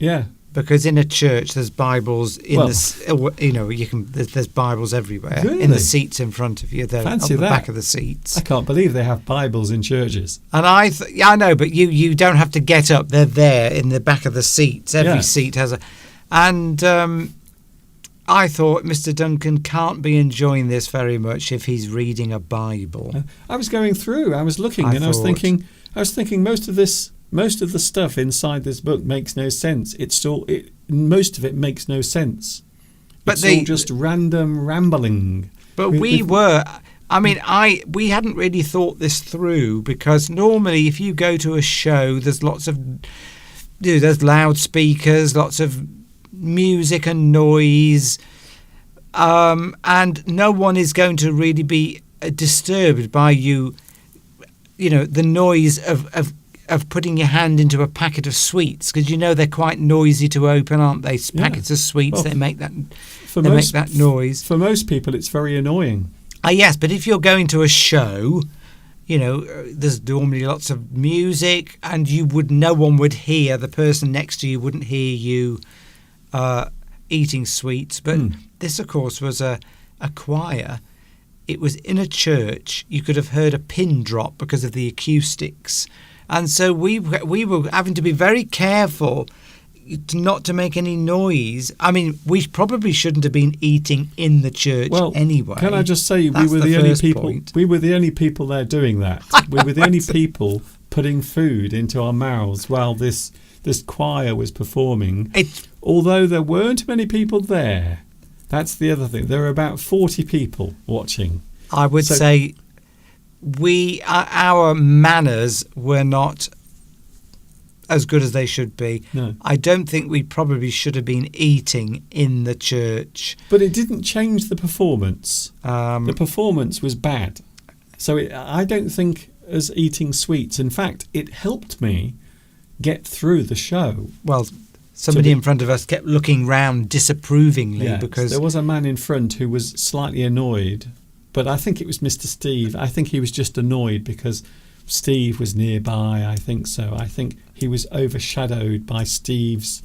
Because in a church, there's Bibles in Well- there's Bibles everywhere in Really? the seats in front of you. They're Fancy on the that. back of the seats. I can't believe they have Bibles in churches. And I know, but you don't have to get up. They're there in the back of the seats. Every Yeah. seat has a, and I thought Mr. Duncan can't be enjoying this very much if he's reading a Bible. I was going through, I was looking, I and I was thought- thinking most of the stuff inside this book makes no sense. Most of it makes no sense. But It's they- all just random rambling. But We- we hadn't really thought this through, because normally if you go to a show, there's lots of, there's loudspeakers, lots of music and noise, and no one is going to really be disturbed by the noise of putting your hand into a packet of sweets, because they're quite noisy to open, aren't they? Yeah. Packets of sweets, Well, they make that For they most, make that noise. For most people, it's very annoying. Yes, but if you're going to a show, there's normally lots of music, and no one would hear, the person next to you wouldn't hear you eating sweets. But this, of course, was a choir. It was in a church. You could have heard a pin drop because of the acoustics. And so we were having to be very careful not to make any noise. I mean, we probably shouldn't have been eating in the church anyway. Can I just say That's we were the only first people? point. We were the only people there doing that. We were the only people putting food into our mouths while this choir was performing. Although there weren't many people there. That's the other thing. There were about 40 people watching. I would say our manners were not as good as they should be. No. I don't think we probably should have been eating in the church. But it didn't change the performance. Um, The performance was bad. So I don't think as eating sweets. In fact, it helped me get through the show. well, somebody in front of us kept looking round disapprovingly Yes, because there was a man in front who was slightly annoyed. But I think it was Mr. Steve. I think he was just annoyed because Steve was nearby. I think so. I think he was overshadowed by Steve's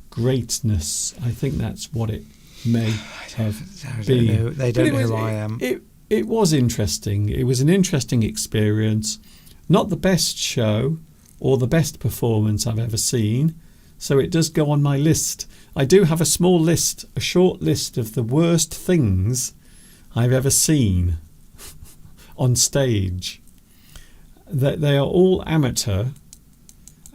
greatness. I think that's what it may have I don't been. know. They But don't it know was- who I am. It was interesting. It was an interesting experience. Not the best show or the best performance I've ever seen. So it does go on my list. I do have a small list, a short list of the worst things I've ever seen on stage. They are all amateur,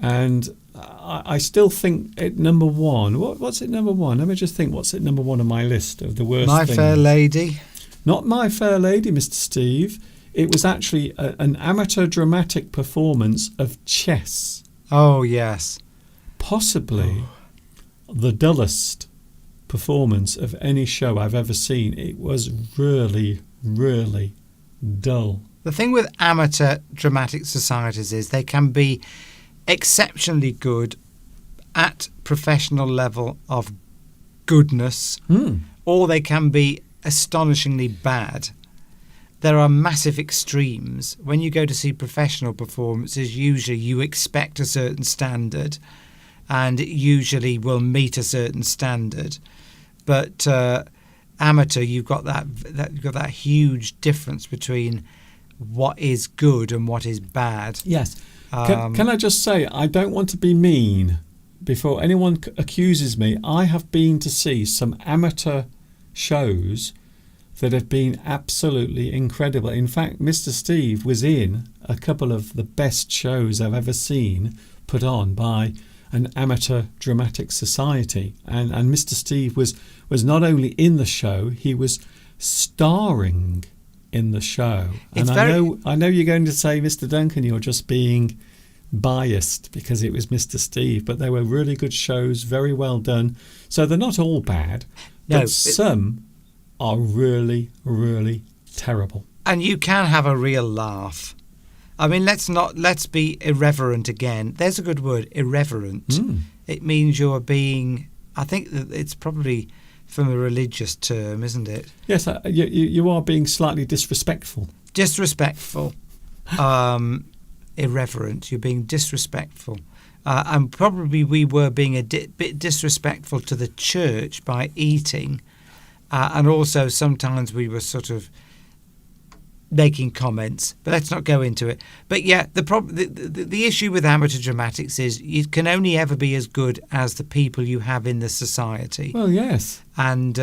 and I still think at number one. What's at number one? Let me just think. What's at number one on my list of the worst My things? Fair Lady. Not My Fair Lady, Mr. Steve. It was actually an amateur dramatic performance of chess. Oh, yes. Possibly the dullest performance of any show I've ever seen. It was really, really dull. The thing with amateur dramatic societies is they can be exceptionally good at professional level of goodness, or they can be astonishingly bad. There are massive extremes. When you go to see professional performances, usually you expect a certain standard, and it usually will meet a certain standard. But amateur, you've got that huge difference between what is good and what is bad. Yes. Can I just say, I don't want to be mean. Before anyone accuses me, I have been to see some amateur shows that have been absolutely incredible. In fact, Mr. Steve was in a couple of the best shows I've ever seen put on by an amateur dramatic society. And Mr. Steve was not only in the show, he was starring in the show. And I know you're going to say, Mr. Duncan, you're just being biased because it was Mr. Steve, but they were really good shows, very well done. So they're not all bad, but some are really, really terrible. And you can have a real laugh. I mean, let's be irreverent again. There's a good word, irreverent. It means you're being, I think that it's probably from a religious term, isn't it? Yes, you are being slightly disrespectful. Disrespectful. irreverent. You're being disrespectful. And probably we were being a bit disrespectful to the church by eating. And also sometimes we were sort of making comments, but let's not go into it. But yeah, the issue with amateur dramatics is you can only ever be as good as the people you have in the society. Well, yes. And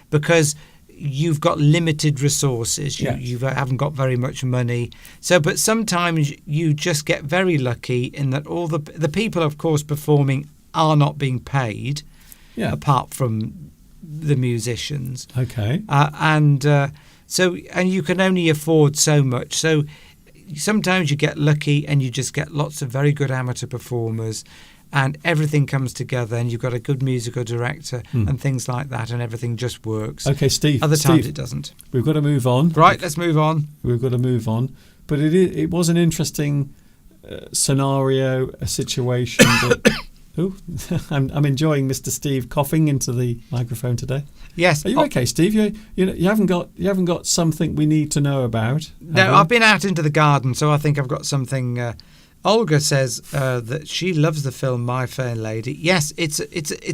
because you've got limited resources, Yes. you haven't got very much money. So, but sometimes you just get very lucky in that all the people, of course, performing are not being paid, Yeah. apart from the musicians. Okay. So you can only afford so much. So sometimes you get lucky and you just get lots of very good amateur performers, and everything comes together, and you've got a good musical director and things like that, and everything just works. Okay, Steve. Other times Steve, it doesn't. we've got to move on. Right, let's move on. We've got to move on. But it was an interesting scenario, a situation that... Ooh, I'm enjoying Mr. Steve coughing into the microphone today. Yes. Are you okay, Steve? You haven't got something we need to know about? No, I've been out into the garden, so I think I've got something. Olga says that she loves the film My Fair Lady. Yes, it's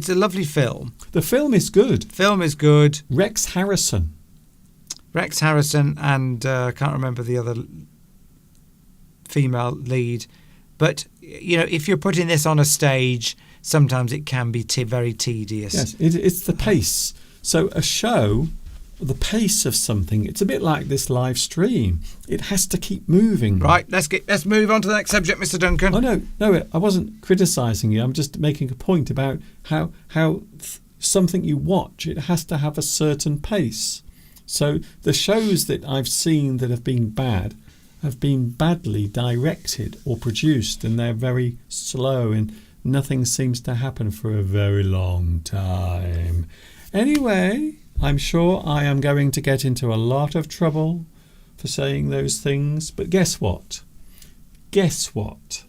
a lovely film. The film is good. Film is good. Rex Harrison and I can't remember the other female lead. But, if you're putting this on a stage, sometimes it can be very tedious. Yes, it's the pace. So a show, the pace of something, it's a bit like this live stream. It has to keep moving. Right, let's move on to the next subject, Mr. Duncan. Oh, no, I wasn't criticising you. I'm just making a point about how something you watch, it has to have a certain pace. So the shows that I've seen that have been bad have been badly directed or produced, and they're very slow and nothing seems to happen for a very long time. Anyway, I'm sure I am going to get into a lot of trouble for saying those things, but guess what? Guess what?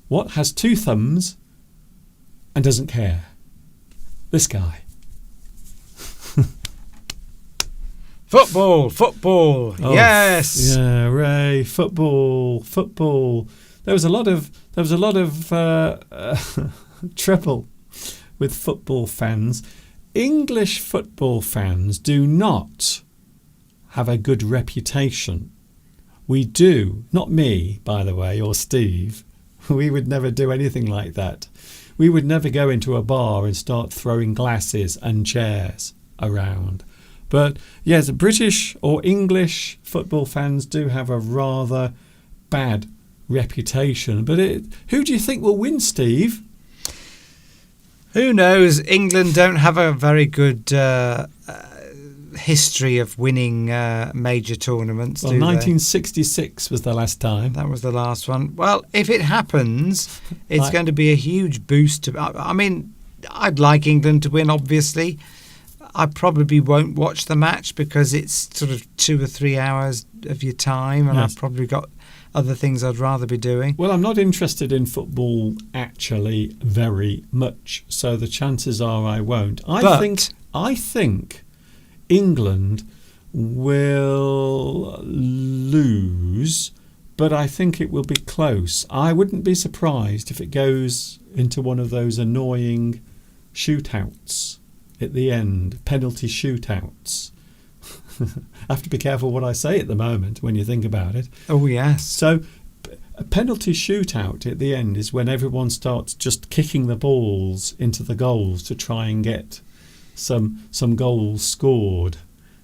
What has two thumbs and doesn't care? This guy. Football, Oh, yes. Yeah, Ray, football. There was a lot of trouble with football fans. English football fans do not have a good reputation. We do, not me, by the way, or Steve. We would never do anything like that. We would never go into a bar and start throwing glasses and chairs around. But yes, British or English football fans do have a rather bad reputation. But who do you think will win, Steve? Who knows? England don't have a very good history of winning major tournaments, Well, do they? 1966 was the last time. That was the last one. Well, if it happens, it's going to be a huge boost. I mean, I'd like England to win, obviously. I probably won't watch the match because it's sort of 2 or 3 hours of your time, and Yes. I've probably got other things I'd rather be doing. Well, I'm not interested in football actually very much, so the chances are I won't. I think England will lose, but I think it will be close. I wouldn't be surprised if it goes into one of those annoying shootouts at the end, penalty shootouts. I have to be careful what I say at the moment when you think about it. Oh, yes. So a penalty shootout at the end is when everyone starts just kicking the balls into the goals to try and get some goals scored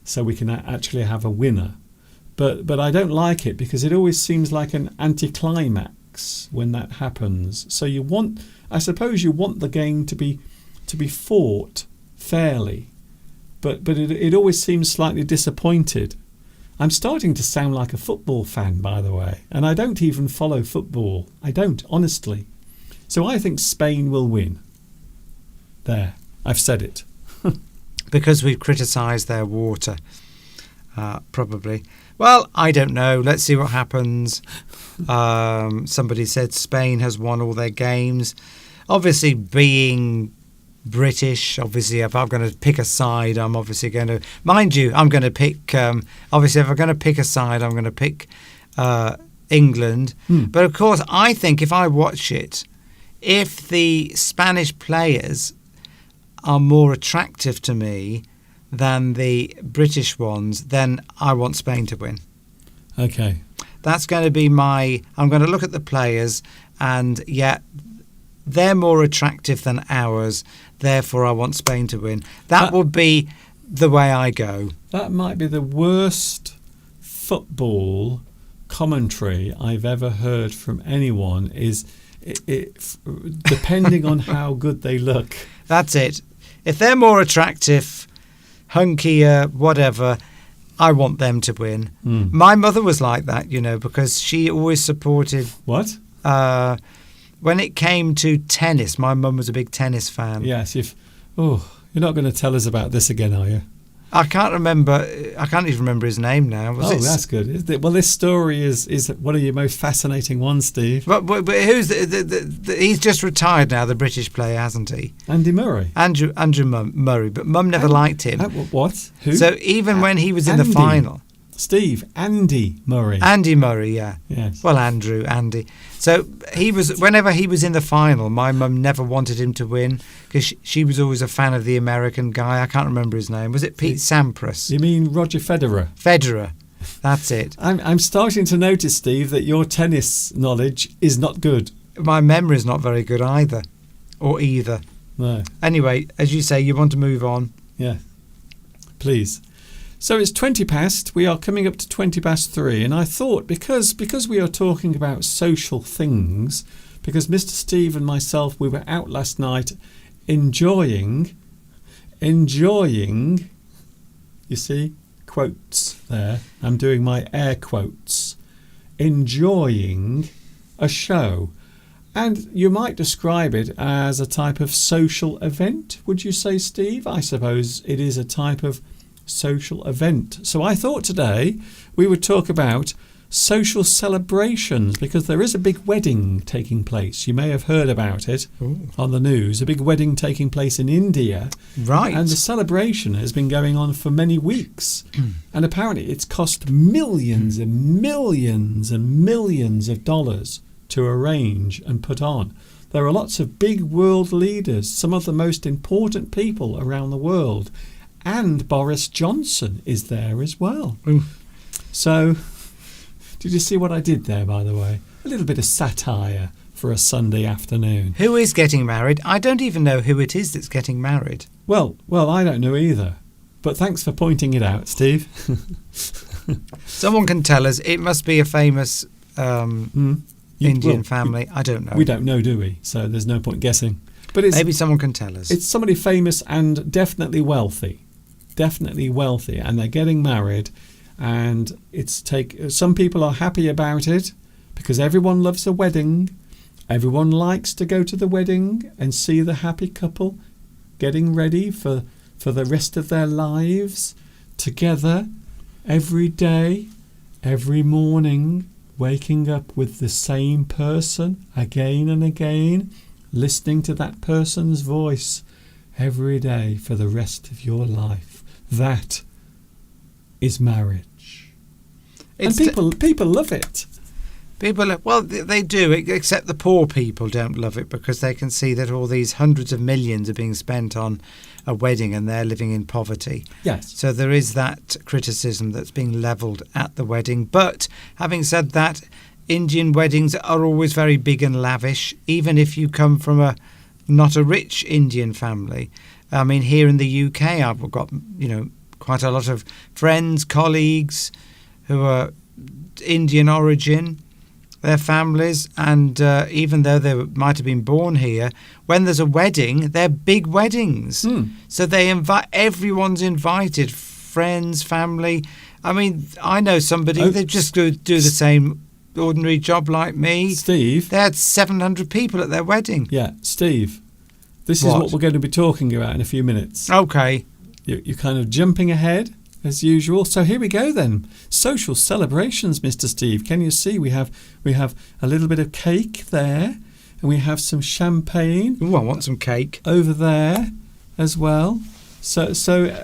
so we can actually have a winner. But I don't like it because it always seems like an anticlimax when that happens. So I suppose you want the game to be fought fairly, but it always seems slightly disappointed. I'm starting to sound like a football fan, by the way, and I don't even follow football. I don't, honestly. So I think Spain will win. There, I've said it. Because we've criticised their water, probably. Well, I don't know. Let's see what happens. Somebody said Spain has won all their games. Obviously, being British, obviously, if I'm going to pick a side, I'm obviously going to... Mind you, I'm going to pick... obviously, if I'm going to pick a side, I'm going to pick England. But of course, I think if I watch it, if the Spanish players are more attractive to me than the British ones, then I want Spain to win. Okay. That's going to be I'm going to look at the players, and they're more attractive than ours, therefore I want Spain to win. That would be the way I go. That might be the worst football commentary I've ever heard from anyone, is depending on how good they look. That's it. If they're more attractive, hunkier, whatever, I want them to win. My mother was like that, because she always supported... What? When it came to tennis, my mum was a big tennis fan. Yes. You're not going to tell us about this again, are you? I can't even remember his name now. That's good. Isn't it? Well, this story is one of your most fascinating ones, Steve. But who's he's just retired now, the British player, hasn't he? Andy Murray. Andrew Murray, but Mum never liked him. What? Who? So even when he was in the final... Steve, Andy Murray. Andy Murray, yeah. Yes. Well, Andy. So whenever he was in the final, my mum never wanted him to win because she was always a fan of the American guy. I can't remember his name. Was it Pete Sampras? You mean Roger Federer? Federer. That's it. I'm starting to notice, Steve, that your tennis knowledge is not good. My memory's not very good either. No. Anyway, as you say, you want to move on. Yeah. Please. So it's 20 past. We are coming up to 20 past 3. And I thought, because we are talking about social things, because Mr. Steve and myself, we were out last night enjoying, you see, quotes there. I'm doing my air quotes. Enjoying a show. And you might describe it as a type of social event, would you say, Steve? I suppose it is a type of social event. So I thought today we would talk about social celebrations, because there is a big wedding taking place. You may have heard about it on the news. A big wedding taking place in India. Right. And the celebration has been going on for many weeks. And apparently it's cost millions and millions and millions of dollars to arrange and put on. There are lots of big world leaders, some of the most important people around the world. And Boris Johnson is there as well. So, did you see what I did there, by the way? A little bit of satire for a Sunday afternoon. Who is getting married? I don't even know who it is that's getting married. Well, I don't know either. But thanks for pointing it out, Steve. Someone can tell us. It must be a famous Indian family. I don't know. We don't know, do we? So there's no point guessing. But maybe someone can tell us. It's somebody famous and definitely wealthy. And they're getting married, and some people are happy about it because everyone loves a wedding. Everyone likes to go to the wedding and see the happy couple getting ready for the rest of their lives together every day, every morning, waking up with the same person again and again, listening to that person's voice every day for the rest of your life. That is marriage. And people love it. They do, except the poor people don't love it because they can see that all these hundreds of millions are being spent on a wedding and they're living in poverty. Yes. So there is that criticism that's being levelled at the wedding. But having said that, Indian weddings are always very big and lavish, even if you come from not a rich Indian family. I mean, here in the UK, I've got, quite a lot of friends, colleagues who are Indian origin, their families, and even though they might have been born here, when there's a wedding, they're big weddings. So everyone's invited, friends, family. I mean, I know somebody, they just do the same ordinary job like me. Steve. They had 700 people at their wedding. Yeah, Steve. This is what we're going to be talking about in a few minutes. Okay. You're kind of jumping ahead, as usual. So here we go then. Social celebrations, Mr. Steve. Can you see we have a little bit of cake there, and we have some champagne. Ooh, I want some cake. Over there as well. So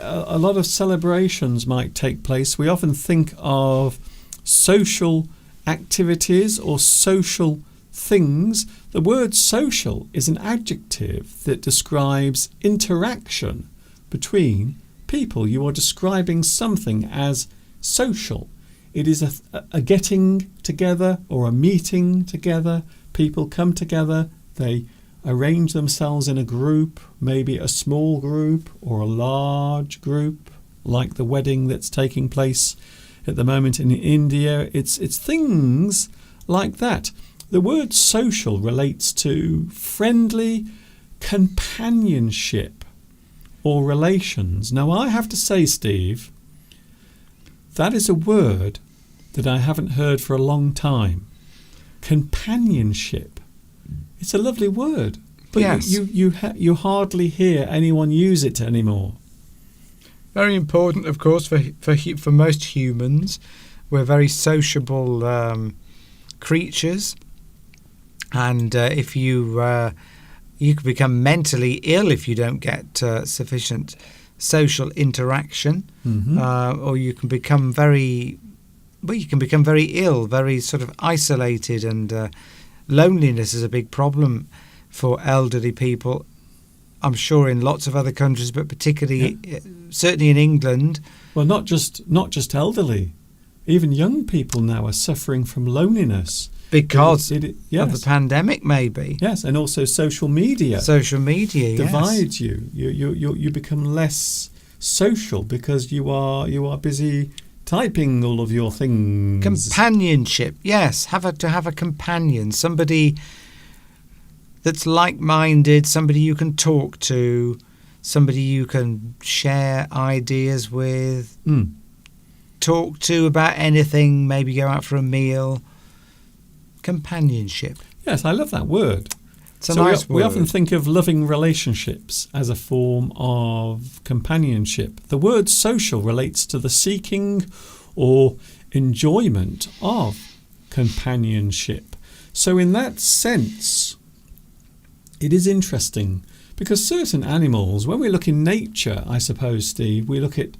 a lot of celebrations might take place. We often think of social activities or social things. The word social is an adjective that describes interaction between people. You are describing something as social. It is a getting together or a meeting together. People come together, they arrange themselves in a group, maybe a small group or a large group, like the wedding that's taking place at the moment in India. It's things like that. The word social relates to friendly companionship or relations. Now, I have to say, Steve, that is a word that I haven't heard for a long time. Companionship. It's a lovely word, but yes. you hardly hear anyone use it anymore. Very important, of course, for most humans. We're very sociable creatures, and if you can become mentally ill if you don't get sufficient social interaction, or you can become very ill, very sort of isolated, and loneliness is a big problem for elderly people. I'm sure in lots of other countries, but particularly, certainly in England. Well, not just elderly, even young people now are suffering from loneliness because of yes. the pandemic, maybe. Yes, and also social media. Social media divides you. You become less social because you are busy typing all of your things. Companionship, yes. To have a companion, somebody that's like-minded, somebody you can talk to, somebody you can share ideas with, talk to about anything, maybe go out for a meal. Companionship. Yes, I love that word. It's a nice word. We often think of loving relationships as a form of companionship. The word social relates to the seeking or enjoyment of companionship. So in that sense, it is interesting because certain animals, when we look in nature, I suppose, Steve, we look at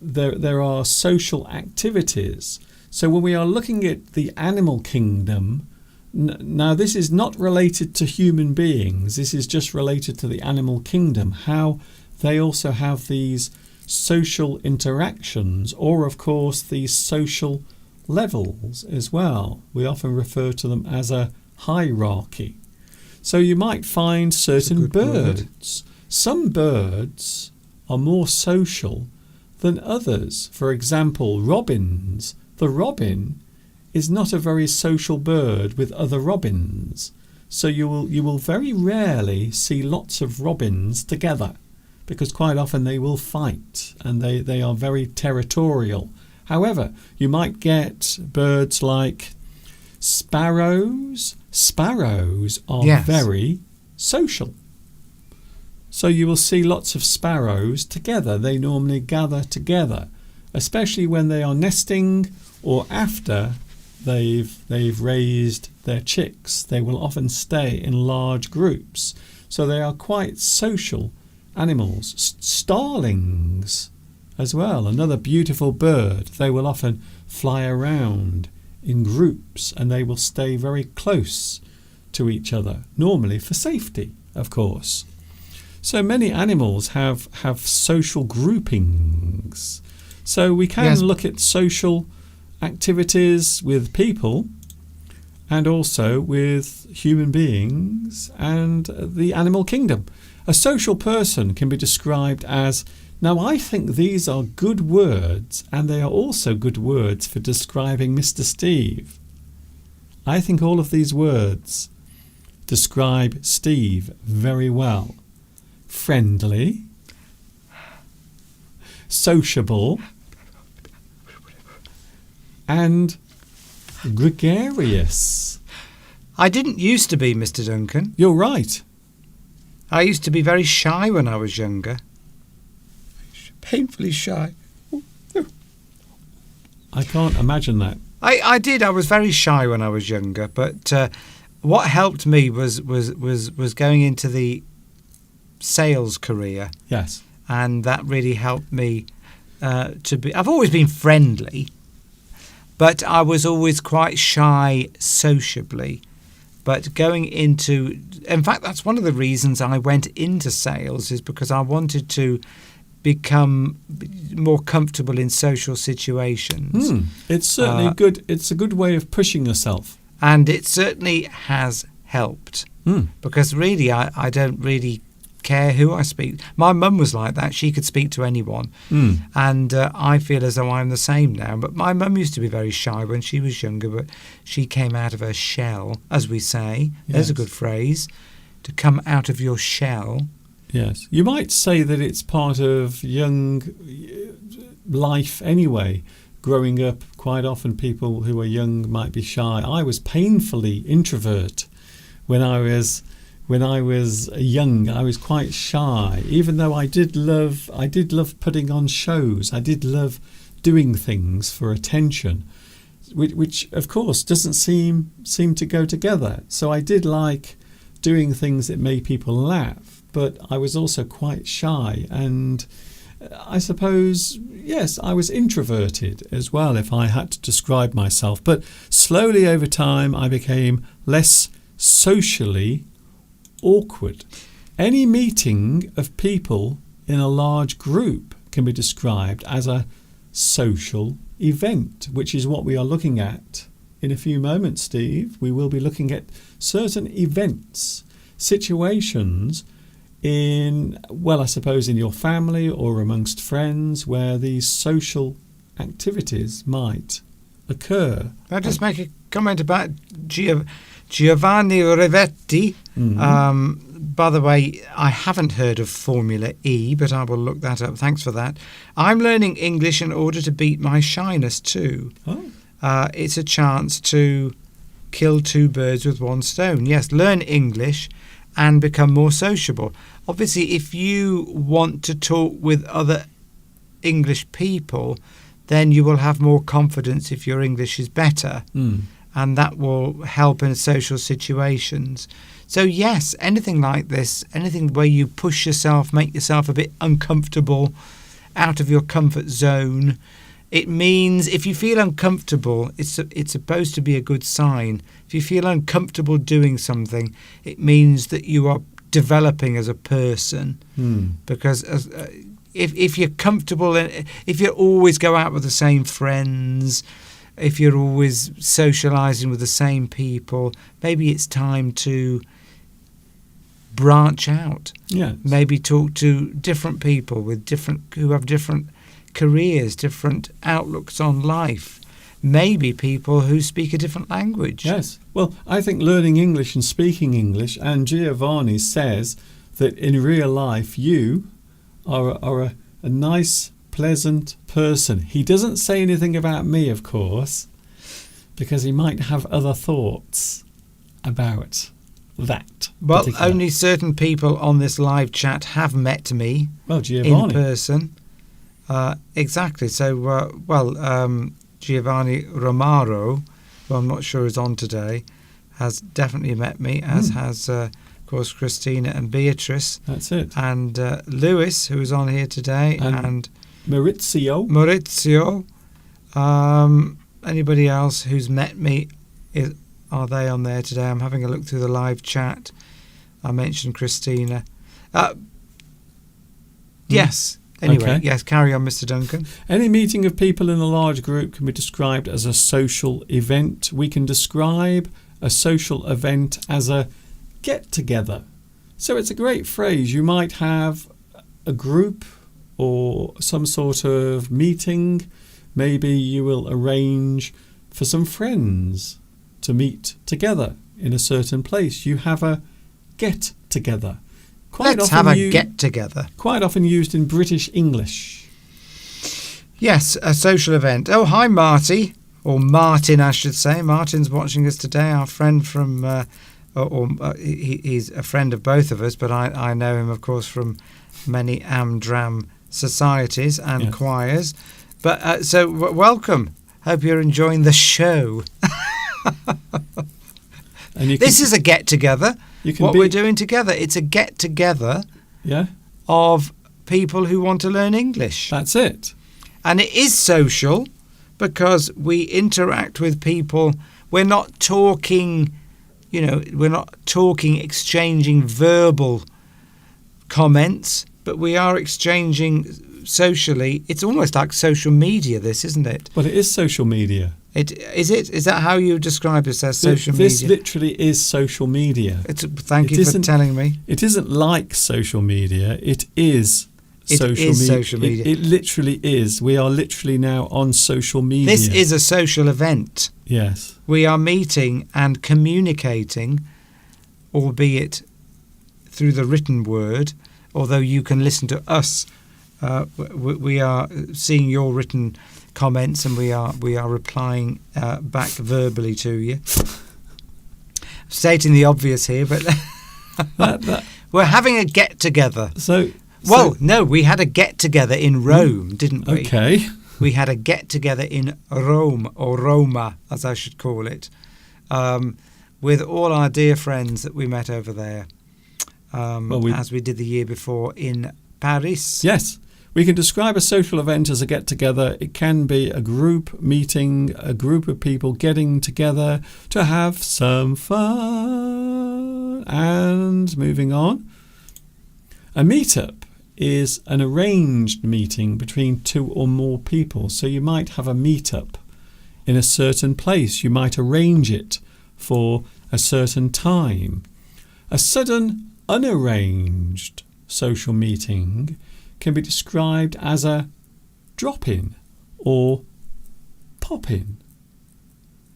there are social activities. So when we are looking at the animal kingdom, now this is not related to human beings. This is just related to the animal kingdom, how they also have these social interactions, or of course these social levels as well. We often refer to them as a hierarchy. So you might find certain birds. Some birds are more social than others. For example, robins. The robin is not a very social bird with other robins. So you will very rarely see lots of robins together, because quite often they will fight and they are very territorial. However, you might get birds like sparrows. Sparrows are very social. So you will see lots of sparrows together. They normally gather together, especially when they are nesting or after they've raised their chicks. They will often stay in large groups. So they are quite social animals. Starlings as well, another beautiful bird. They will often fly around in groups and they will stay very close to each other, normally for safety, of course. So many animals have social groupings. So we can look at social activities with people and also with human beings and the animal kingdom. A social person can be described as, now I think these are good words, and they are also good words for describing Mr. Steve. I think all of these words describe Steve very well. Friendly, sociable, and gregarious. I didn't used to be, Mr. Duncan. You're right. I used to be very shy when I was younger. Painfully shy. I can't imagine that. I did. I was very shy when I was younger, but what helped me was going into the sales career. Yes. And that really helped me to be... I've always been friendly, but I was always quite shy sociably. But in fact, that's one of the reasons I went into sales, is because I wanted to become more comfortable in social situations. It's certainly good. It's a good way of pushing yourself. And it certainly has helped. Because really, I don't really care who I speak. My mum was like that. She could speak to anyone. And I feel as though I'm the same now. But my mum used to be very shy when she was younger, but she came out of her shell, as we say. There's a good phrase, to come out of your shell. Yes. You might say that it's part of young life anyway. Growing up, quite often people who are young might be shy. I was painfully introvert when I was young. I was quite shy, even though I did love putting on shows. I did love doing things for attention, which of course doesn't seem to go together. So I did like doing things that made people laugh, but I was also quite shy, and I suppose, yes, I was introverted as well, if I had to describe myself. But slowly over time I became less socially awkward. Any meeting of people in a large group can be described as a social event, which is what we are looking at in a few moments, Steve. We will be looking at certain events, situations in your family or amongst friends where these social activities might occur. I'll just make a comment about Giovanni Rivetti. By the way, I haven't heard of Formula E, but I will look that up. Thanks for that. I'm learning English in order to beat my shyness too. It's a chance to kill two birds with one stone. Yes, learn English and become more sociable. Obviously, if you want to talk with other English people, then you will have more confidence if your English is better. And that will help in social situations. So yes, anything like this, anything where you push yourself, make yourself a bit uncomfortable, out of your comfort zone, it means if you feel uncomfortable, it's supposed to be a good sign. If you feel uncomfortable doing something, it means that you are developing as a person. Because if you're comfortable, if you always go out with the same friends, if you're always socialising with the same people, maybe it's time to branch out. Yes. Maybe talk to different people who have different careers, different outlooks on life. Maybe people who speak a different language. Yes. Well, I think learning English and speaking English, and Giovanni says that in real life you are a nice, pleasant person. He doesn't say anything about me, of course, because he might have other thoughts about that. Well, particular. only certain people on this live chat have met me Giovanni. in person. Exactly. So, Giovanni Romaro, who I'm not sure is on today, has definitely met me, as has, of course, Christina and Beatrice. That's it. And Lewis, who is on here today, and Maurizio. Anybody else who's met me, are they on there today? I'm having a look through the live chat. I mentioned Christina. Yes. Anyway, Okay. Yes, carry on, Mr. Duncan. Any meeting of people in a large group can be described as a social event. We can describe a social event as a get-together. So it's a great phrase. You might have a group or some sort of meeting. Maybe you will arrange for some friends to meet together in a certain place. You have a get-together. Let's have a get-together. Quite often used in British English. Yes, a social event. Oh, hi, Marty. Or Martin, I should say. Martin's watching us today, our friend from... he's a friend of both of us, but I know him, of course, from many Amdram societies and choirs. But so, welcome. Hope you're enjoying the show. This is a get-together. We're doing together. It's a get-together of people who want to learn English. That's it. And it is social because we interact with people. We're not talking, exchanging verbal comments, but we are exchanging socially. It's almost like social media, this, isn't it? Well, it is social media. Is that how you describe it as social media? This literally is social media. Thank you for telling me. It isn't like social media. It is social media. It literally is. We are literally now on social media. This is a social event. Yes. We are meeting and communicating, albeit through the written word, although you can listen to us. We are seeing your written comments, and we are replying back verbally to you. Stating the obvious here, but we're having a get-together. No, we had a get-together in Rome, didn't we? Okay. We had a get-together in Rome, or Roma, as I should call it, with all our dear friends that we met over there, as we did the year before in Paris. Yes. We can describe a social event as a get-together. It can be a group meeting, a group of people getting together to have some fun. And moving on, a meetup is an arranged meeting between two or more people. So you might have a meetup in a certain place. You might arrange it for a certain time. A sudden, unarranged social meeting can be described as a drop-in or pop-in.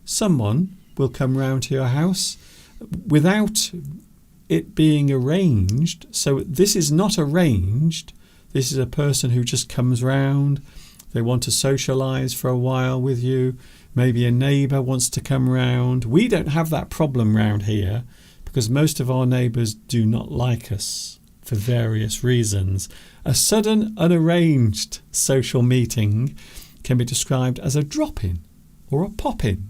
Someone will come round to your house without it being arranged. So this is not arranged. This is a person who just comes round. They want to socialise for a while with you. Maybe a neighbour wants to come round. We don't have that problem round here because most of our neighbours do not like us for various reasons. A sudden, unarranged social meeting can be described as a drop-in or a pop-in.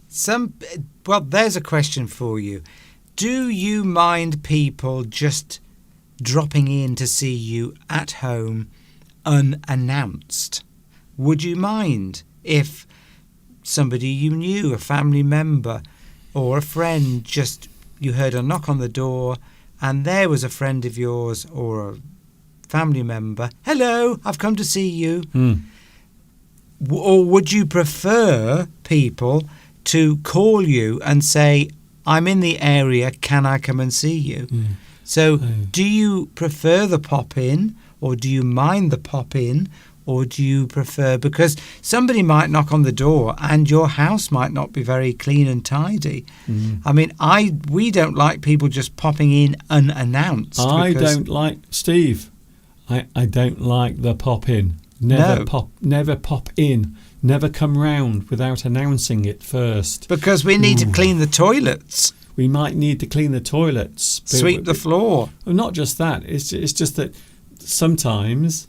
There's a question for you. Do you mind people just dropping in to see you at home unannounced? Would you mind if somebody you knew, a family member or a friend, just you heard a knock on the door and there was a friend of yours or a family member, hello, I've come to see you. Or would you prefer people to call you and say, I'm in the area, can I come and see you? So do you prefer the pop-in, or do you mind the pop-in, or do you prefer, because somebody might knock on the door and your house might not be very clean and tidy. I mean, we don't like people just popping in unannounced. Steve, I don't like the pop-in. Never pop in. Never come round without announcing it first. Because we need to clean the toilets. We might need to clean the toilets. Sweep the floor. Well, not just that. It's just that sometimes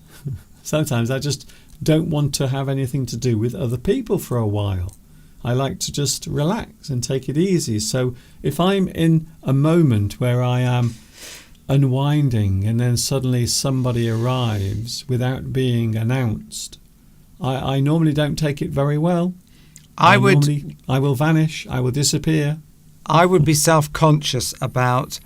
I just don't want to have anything to do with other people for a while. I like to just relax and take it easy. So if I'm in a moment where I am unwinding and then suddenly somebody arrives without being announced, I normally don't take it very well. I will vanish. I will disappear. I would be self-conscious about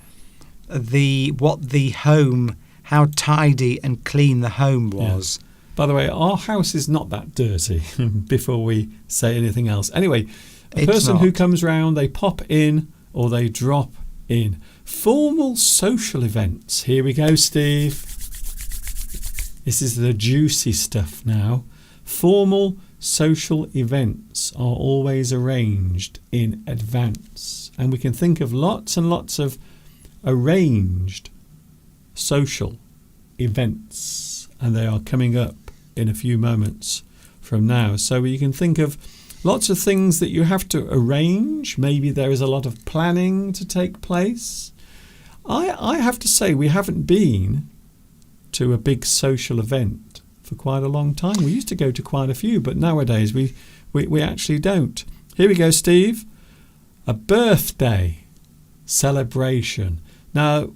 how tidy and clean the home was. Yeah. By the way, our house is not that dirty. Before we say anything else, anyway, a person who comes round, they pop in or they drop in. Formal social events. Here we go, Steve. This is the juicy stuff now. Formal social events are always arranged in advance, and we can think of lots and lots of arranged social events, and they are coming up in a few moments from now. So you can think of lots of things that you have to arrange. Maybe there is a lot of planning to take place. I have to say, we haven't been to a big social event for quite a long time. We used to go to quite a few, but nowadays we actually don't. Here we go, Steve. A birthday celebration. Now,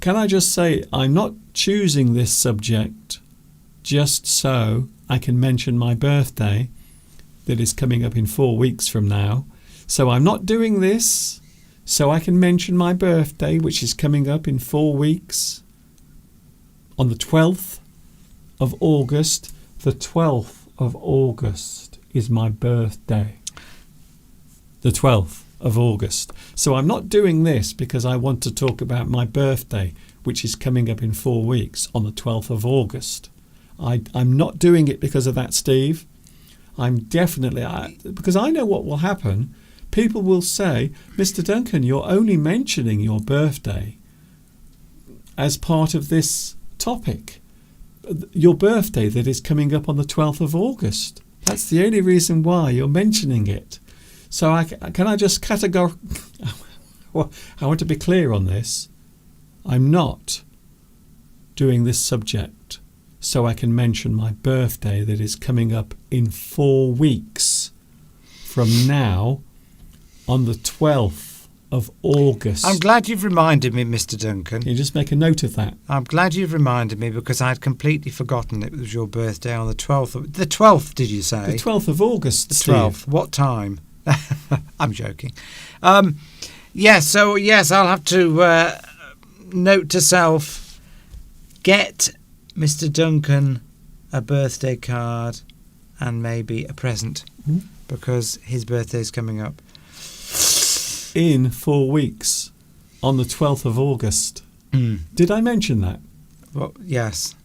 can I just say, I'm not choosing this subject just so I can mention my birthday that is coming up in 4 weeks from now. So I'm not doing this so I can mention my birthday, which is coming up in 4 weeks on the 12th of August. The 12th of August is my birthday. The 12th of August. So I'm not doing this because I want to talk about my birthday, which is coming up in 4 weeks on the 12th of August. I'm not doing it because of that, Steve. I'm definitely, because I know what will happen. People will say, Mr. Duncan, you're only mentioning your birthday as part of this topic. Your birthday that is coming up on the 12th of August. That's the only reason why you're mentioning it. So can I just well, I want to be clear on this. I'm not doing this subject so I can mention my birthday that is coming up in 4 weeks from now on the 12th of August. I'm glad you've reminded me, Mr. Duncan. Can you just make a note of that? I'm glad you've reminded me because I'd completely forgotten it was your birthday on the 12th. The 12th, did you say? The 12th of August, The Steve. 12th. What time? I'm joking. Yes, I'll have to note to self, get Mr. Duncan a birthday card and maybe a present because his birthday's coming up. In 4 weeks on the 12th of August. Did I mention that? Well, yes.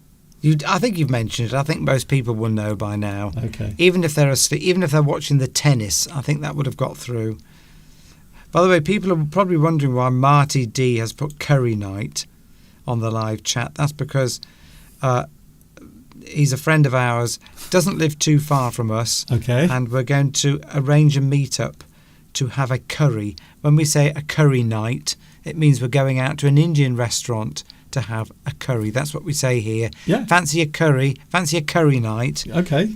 I think you've mentioned it. I think most people will know by now. Okay. Even if they're asleep, even if they're watching the tennis, I think that would have got through. By the way, people are probably wondering why Marty D has put curry night on the live chat. That's because he's a friend of ours, doesn't live too far from us. Okay. And we're going to arrange a meet-up to have a curry. When we say a curry night, it means we're going out to an Indian restaurant to have a curry. That's what we say here. Yeah. Fancy a curry night. Okay.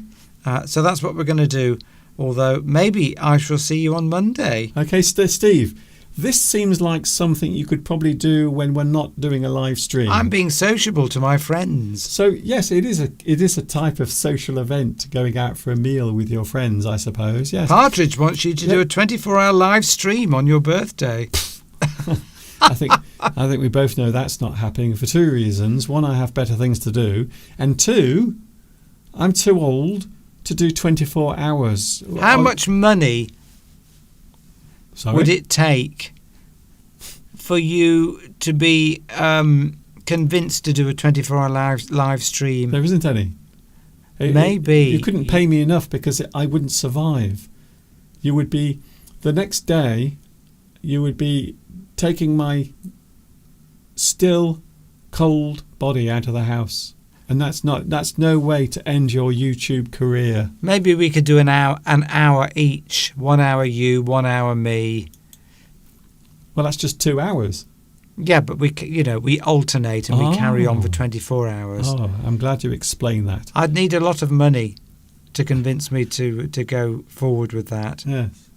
So that's what we're going to do. Although maybe I shall see you on Monday. Okay, Steve, this seems like something you could probably do when we're not doing a live stream. I'm being sociable to my friends. So yes, it is a type of social event, going out for a meal with your friends, I suppose. Yes. Partridge wants you to do a 24-hour live stream on your birthday. I think we both know that's not happening for 2 reasons. One, I have better things to do, and 2, I'm too old to do 24 hours. How much money would it take for you to be convinced to do a 24-hour live stream? There isn't any. Maybe. You couldn't pay me enough because I wouldn't survive. You would be, the next day, you would be taking my still cold body out of the house. And that's no way to end your YouTube career. Maybe we could do an hour each. 1 hour you, 1 hour me. Well, that's just 2 hours. Yeah, but we alternate and we carry on for 24 hours. Oh, I'm glad you explained that. I'd need a lot of money to convince me to go forward with that. Yes.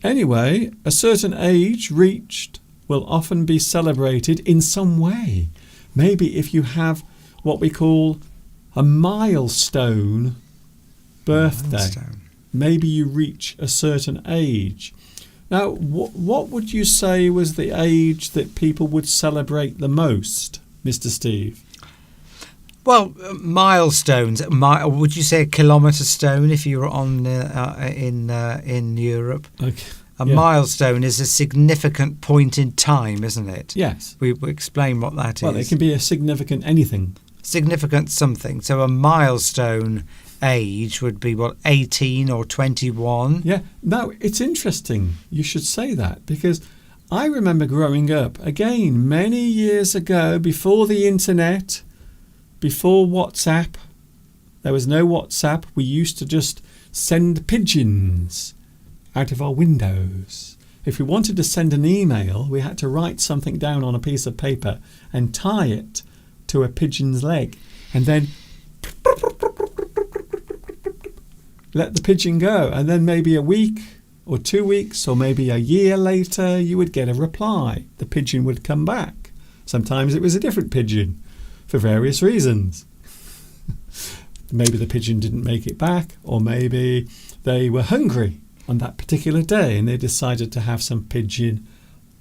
Anyway, a certain age reached will often be celebrated in some way. Maybe if you have what we call a milestone birthday. Maybe you reach a certain age. Now, what would you say was the age that people would celebrate the most, Mr. Steve? Well, milestones. Would you say a kilometre stone if you were on in Europe? Okay. A milestone is a significant point in time, isn't it? Yes. We explain what that is. Well, it can be a significant anything. Significant something. So a milestone age would be, 18 or 21? Yeah. Now, it's interesting you should say that because I remember growing up, again, many years ago, before the internet, before WhatsApp. There was no WhatsApp. We used to just send pigeons out of our windows. If we wanted to send an email, we had to write something down on a piece of paper and tie it to a pigeon's leg and then let the pigeon go. And then maybe a week or 2 weeks or maybe a year later, you would get a reply. The pigeon would come back. Sometimes it was a different pigeon for various reasons. Maybe the pigeon didn't make it back, or maybe they were hungry on that particular day and they decided to have some pigeon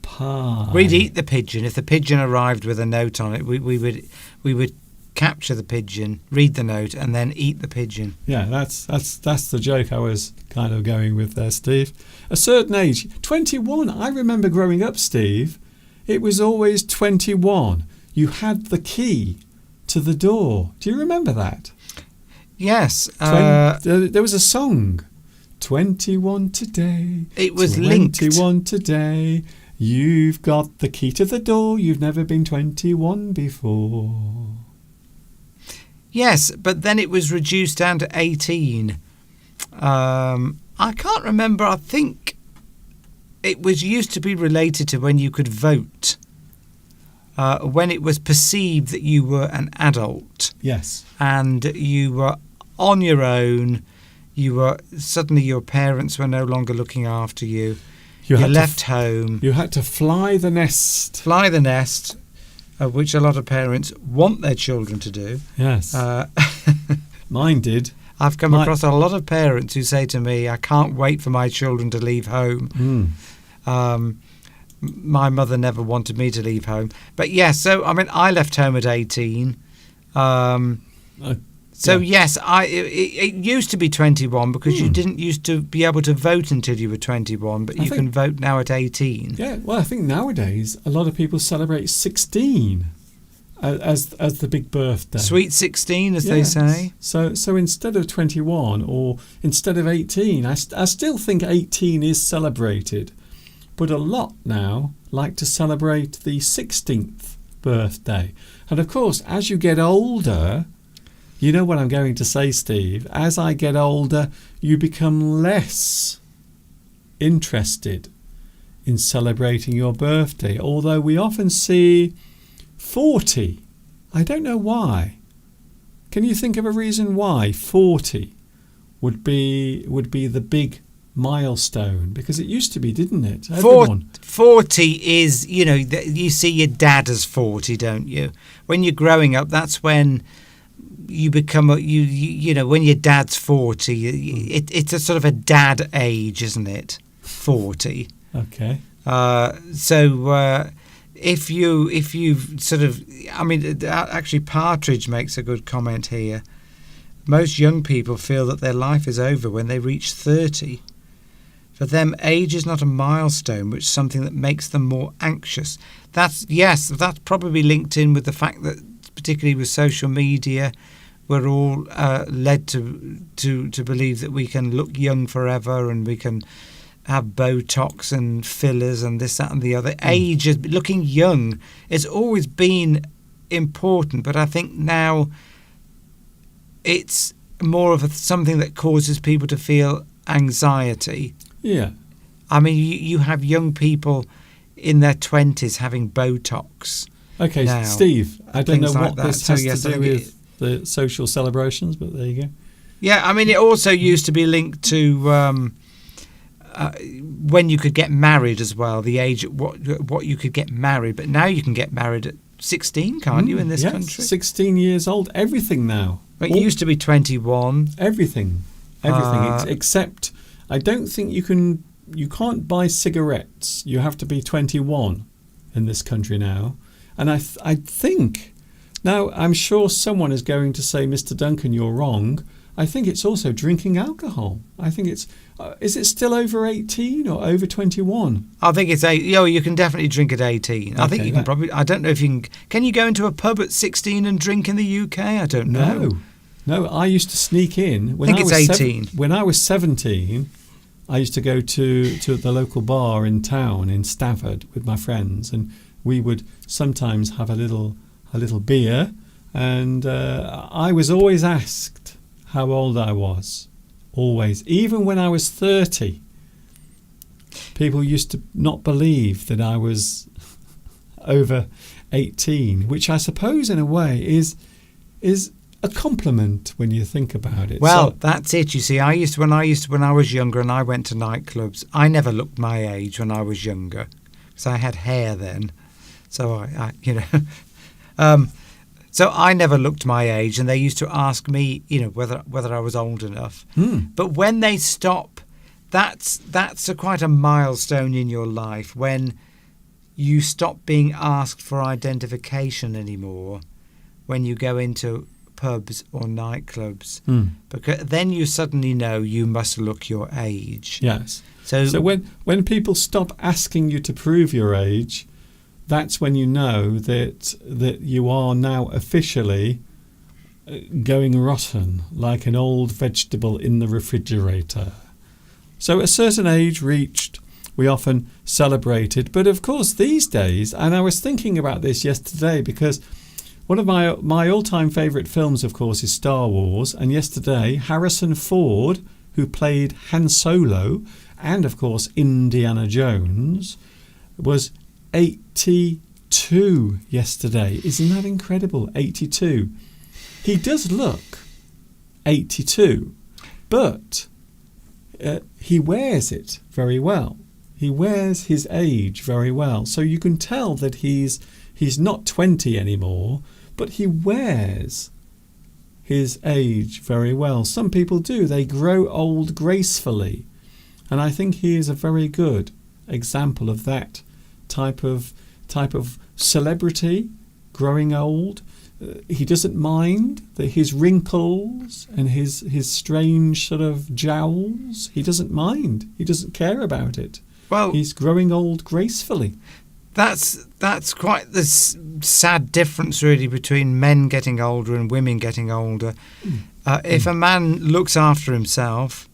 pie. We'd eat the pigeon. If the pigeon arrived with a note on it, we would capture the pigeon, read the note, and then eat the pigeon. Yeah, that's the joke I was kind of going with there, Steve. A certain age, 21. I remember growing up, Steve, it was always 21. You had the key to the door. Do you remember that? Yes. There was a song. 21 today. It was 21 linked. 21 today. You've got the key to the door. You've never been 21 before. Yes, but then it was reduced down to 18. I can't remember. I think it was used to be related to when you could vote. When it was perceived that you were an adult. Yes. And you were on your own. Suddenly your parents were no longer looking after you. You left home. You had to fly the nest. Fly the nest, which a lot of parents want their children to do. Yes. Mine did. I've come across a lot of parents who say to me, I can't wait for my children to leave home. My mother never wanted me to leave home. But yes, so, I mean, I left home at 18. Yes, it used to be 21 because you didn't used to be able to vote until you were 21, but you can vote now at 18. Yeah, well, I think nowadays a lot of people celebrate 16 as the big birthday. Sweet 16, as they say. So instead of 21 or instead of 18, I still think 18 is celebrated, but a lot now like to celebrate the 16th birthday. And of course, as you get older, you know what I'm going to say, Steve. As I get older, you become less interested in celebrating your birthday, although we often see 40. I don't know why. Can you think of a reason why 40 would be the big milestone? Because it used to be, didn't it? 40 is, you see your dad as 40, don't you? When you're growing up, that's when you become when your dad's 40, it's a sort of a dad age, isn't it? 40. Okay. If you sort of, I mean, actually Partridge makes a good comment here. Most young people feel that their life is over when they reach 30. For them, age is not a milestone, which is something that makes them more anxious. That's probably linked in with the fact that, particularly with social media, we're all led to believe that we can look young forever and we can have Botox and fillers and this, that and the other. Age, looking young, it's always been important, but I think now it's more of something that causes people to feel anxiety. Yeah. I mean, you have young people in their 20s having Botox. Okay, now, Steve, I don't know what like this has to do with the social celebrations, but there you go. Yeah, I mean, it also used to be linked to when you could get married as well, the age at what you could get married. But now you can get married at 16, can't you, in this country? 16 years old, everything now. But it used to be 21. Everything. Except I don't think you can't buy cigarettes. You have to be 21 in this country now. And I think, now I'm sure someone is going to say, Mr. Duncan, you're wrong. I think it's also drinking alcohol. I think it's, is it still over 18 or over 21? I think it's you can definitely drink at 18. I think you can probably, I don't know if you can you go into a pub at 16 and drink in the UK? I don't know. No, I used to sneak in. I think it's 18. When I was 17, I used to go to the local bar in town in Stafford with my friends, and we would sometimes have a little beer, and I was always asked how old I was. Always. Even when I was 30, people used to not believe that I was over 18, which I suppose in a way is a compliment when you think about it. Well, that's it. You see, when I was younger and I went to nightclubs, I never looked my age when I was younger because I had hair then. So I So I never looked my age, and they used to ask me, whether I was old enough. But when they stop, that's quite a milestone in your life, when you stop being asked for identification anymore when you go into pubs or nightclubs, because then you suddenly know you must look your age. Yes. So when people stop asking you to prove your age, that's when you know that you are now officially going rotten, like an old vegetable in the refrigerator. So a certain age reached, we often celebrated. But of course these days, and I was thinking about this yesterday, because one of my all-time favourite films, of course, is Star Wars. And yesterday, Harrison Ford, who played Han Solo and, of course, Indiana Jones, was 82 yesterday. Isn't that incredible? 82. He does look 82, but he wears it very well. He wears his age very well. So you can tell that he's not 20 anymore, but he wears his age very well. Some people do. They grow old gracefully. And I think he is a very good example of that type of celebrity, growing old. He doesn't mind his wrinkles and his strange sort of jowls. He doesn't mind. He doesn't care about it. Well, he's growing old gracefully. That's quite the sad difference, really, between men getting older and women getting older. If a man looks after himself,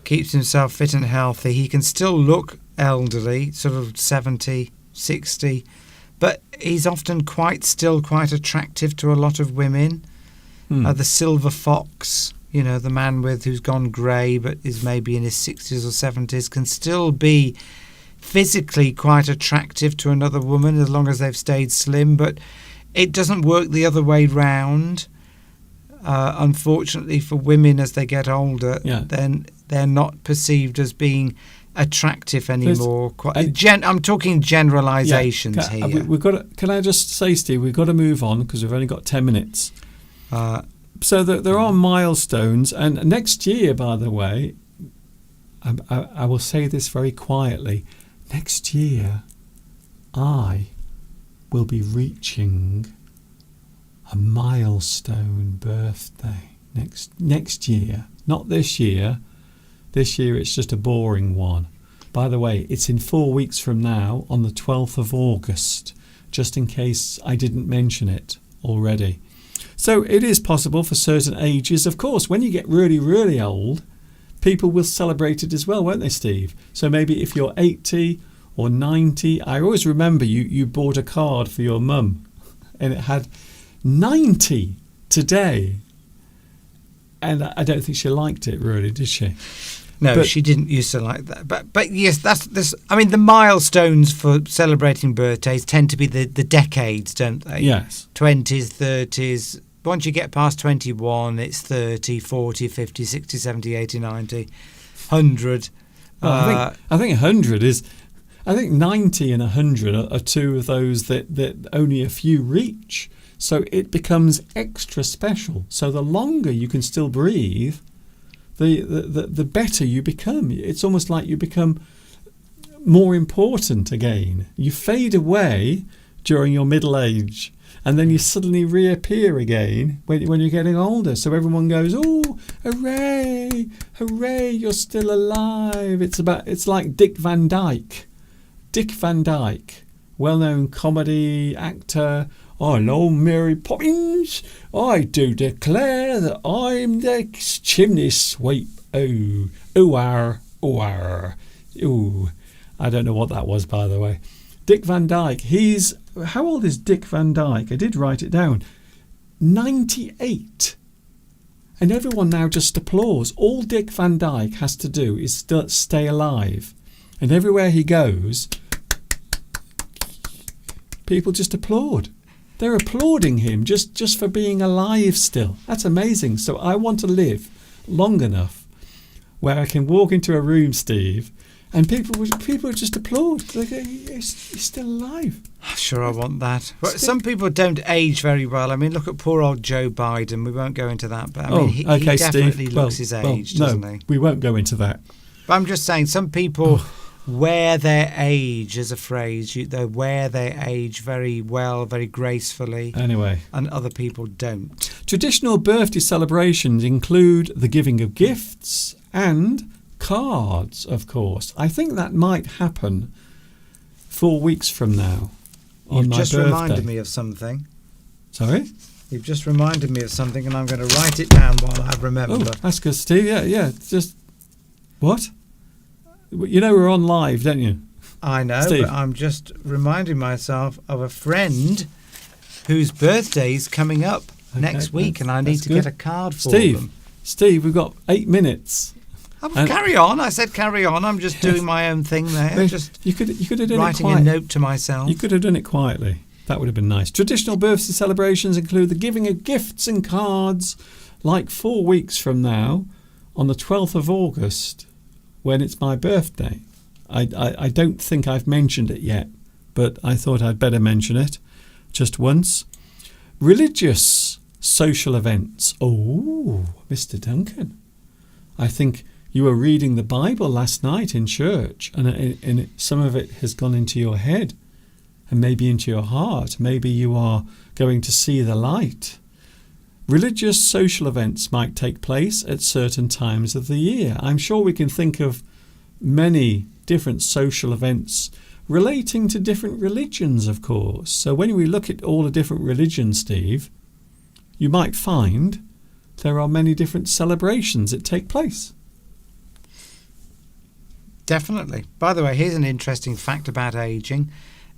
keeps himself fit and healthy, he can still look elderly, sort of 70, 60, but he's often still quite attractive to a lot of women. The silver fox, the man who's gone grey but is maybe in his 60s or 70s, can still be physically quite attractive to another woman as long as they've stayed slim. But it doesn't work the other way round. Unfortunately for women, as they get older, then they're not perceived as being attractive anymore. I'm talking generalisations here. Can I just say, Steve, we've got to move on because we've only got 10 minutes. So there are milestones, and next year, by the way, I will say this very quietly. Next year, I will be reaching a milestone birthday. Next year, not this year. This year it's just a boring one. By the way, it's in 4 weeks from now, on the 12th of August, just in case I didn't mention it already. So it is possible for certain ages. Of course, when you get really, really old, people will celebrate it as well, won't they, Steve? So maybe if you're 80 or 90, I always remember you bought a card for your mum and it had 90 today. And I don't think she liked it really, did she? No, she didn't used to like that. But yes, that's this. I mean, the milestones for celebrating birthdays tend to be the decades, don't they? Yes. 20s, 30s. Once you get past 21, it's 30, 40, 50, 60, 70, 80, 90, 100. I think 100 is... I think 90 and 100 are two of those that only a few reach. So it becomes extra special. So the longer you can still breathe, the better you become. It's almost like you become more important again. You fade away during your middle age, and then you suddenly reappear again when you're getting older. So everyone goes, "Oh, hooray, hooray, you're still alive." It's like Dick Van Dyke. Dick Van Dyke, well-known comedy actor. "Oh, hello, Mary Poppins. I do declare that I'm the chimney sweep. Oh, ooh, ooh." I don't know what that was, by the way. Dick Van Dyke. How old is Dick Van Dyke? I did write it down. 98. And everyone now just applauds. All Dick Van Dyke has to do is stay alive. And everywhere he goes, people just applaud. They're applauding him just for being alive still. That's amazing. So I want to live long enough where I can walk into a room, Steve, And people would just applaud. They go, he's still alive. Sure, I want that. But some people don't age very well. I mean, look at poor old Joe Biden. We won't go into that, but I mean, he definitely Steve. looks his age, doesn't he? We won't go into that. But I'm just saying, some people wear their age as a phrase. They wear their age very well, very gracefully. Anyway. And other people don't. Traditional birthday celebrations include the giving of gifts and cards, of course. I think that might happen 4 weeks from now on You've my just birthday. reminded me of something. Sorry? You've just reminded me of something, and I'm going to write it down while I remember. Oh, that's good, Steve. Yeah. Just... What? You know we're on live, don't you? I know, Steve. but I'm just reminding myself of a friend whose birthday's coming up next week, and I need to get a card for them. Steve, we've got 8 minutes. Carry on. I said carry on. I'm just doing my own thing there. You could have done writing it a note to myself. You could have done it quietly. That would have been nice. Traditional birthday celebrations include the giving of gifts and cards, like 4 weeks from now, on the 12th of August, when it's my birthday. I don't think I've mentioned it yet, but I thought I'd better mention it just once. Religious social events. Oh, Mr. Duncan. I think you were reading the Bible last night in church, and some of it has gone into your head and maybe into your heart. Maybe you are going to see the light. Religious social events might take place at certain times of the year. I'm sure we can think of many different social events relating to different religions, of course. So when we look at all the different religions, Steve, you might find there are many different celebrations that take place. Definitely. By the way, here's an interesting fact about aging.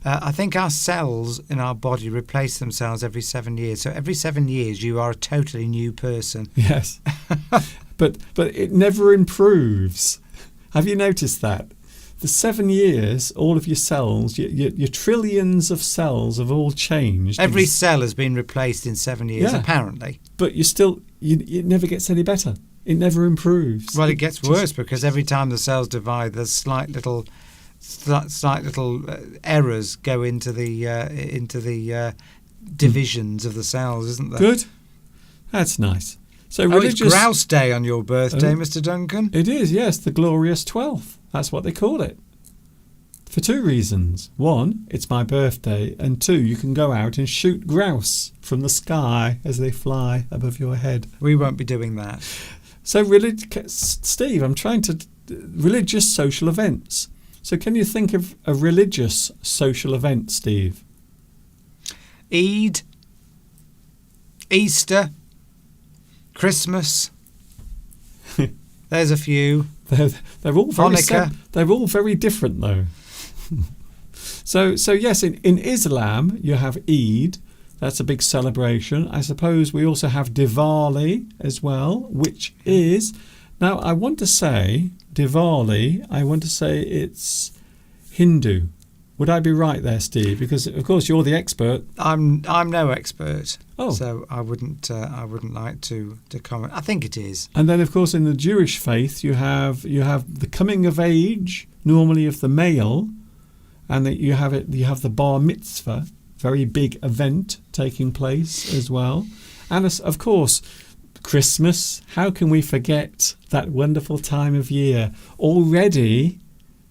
I think our cells in our body replace themselves every 7 years. So every 7 years, you are a totally new person. Yes. but it never improves. Have you noticed that? The 7 years, all of your cells, your trillions of cells have all changed. Every cell has been replaced in 7 years, apparently. But it never gets any better. It never improves. Well, it gets worse because every time the cells divide, there's slight little errors go into the divisions of the cells, isn't there? Good. That's nice. So it's Grouse Day on your birthday, Mr. Duncan. It is, yes, the glorious 12th. That's what they call it. For 2 reasons. 1, it's my birthday, and 2, you can go out and shoot grouse from the sky as they fly above your head. We won't be doing that. So, Steve, I'm trying to... Religious social events. So can you think of a religious social event, Steve? Eid, Easter, Christmas. There's a few. They're all they're all very different, though. So yes, in Islam you have Eid. That's a big celebration. I suppose we also have Diwali as well, which is... Now, I want to say Diwali, it's Hindu. Would I be right there, Steve? Because, of course, you're the expert. I'm no expert. Oh. So I wouldn't like to comment. I think it is. And then, of course, in the Jewish faith, you have the coming of age, normally of the male, and that you have the bar mitzvah, very big event taking place as well. And, of course, Christmas. How can we forget that wonderful time of year? Already,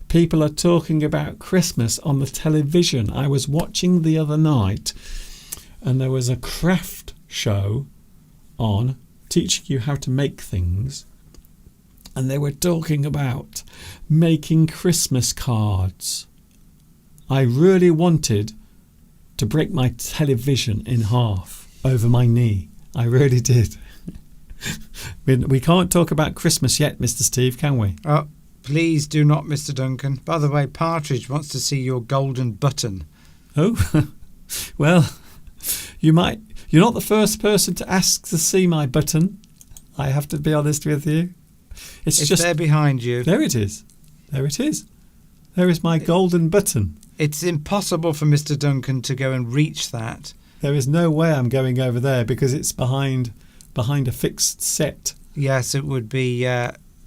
people are talking about Christmas on the television. I was watching the other night, and there was a craft show on teaching you how to make things. And they were talking about making Christmas cards. I really wanted to break my television in half over my knee. I really did. We can't talk about Christmas yet, Mr. Steve, can we? Oh, please do not, Mr. Duncan. By the way, Partridge wants to see your golden button. Oh, well, you're not the first person to ask to see my button. I have to be honest with you. It's just there behind you. There it is. There it is. There is my golden button. It's impossible for Mr. Duncan to go and reach that. There is no way I'm going over there because it's behind a fixed set. Yes, it would be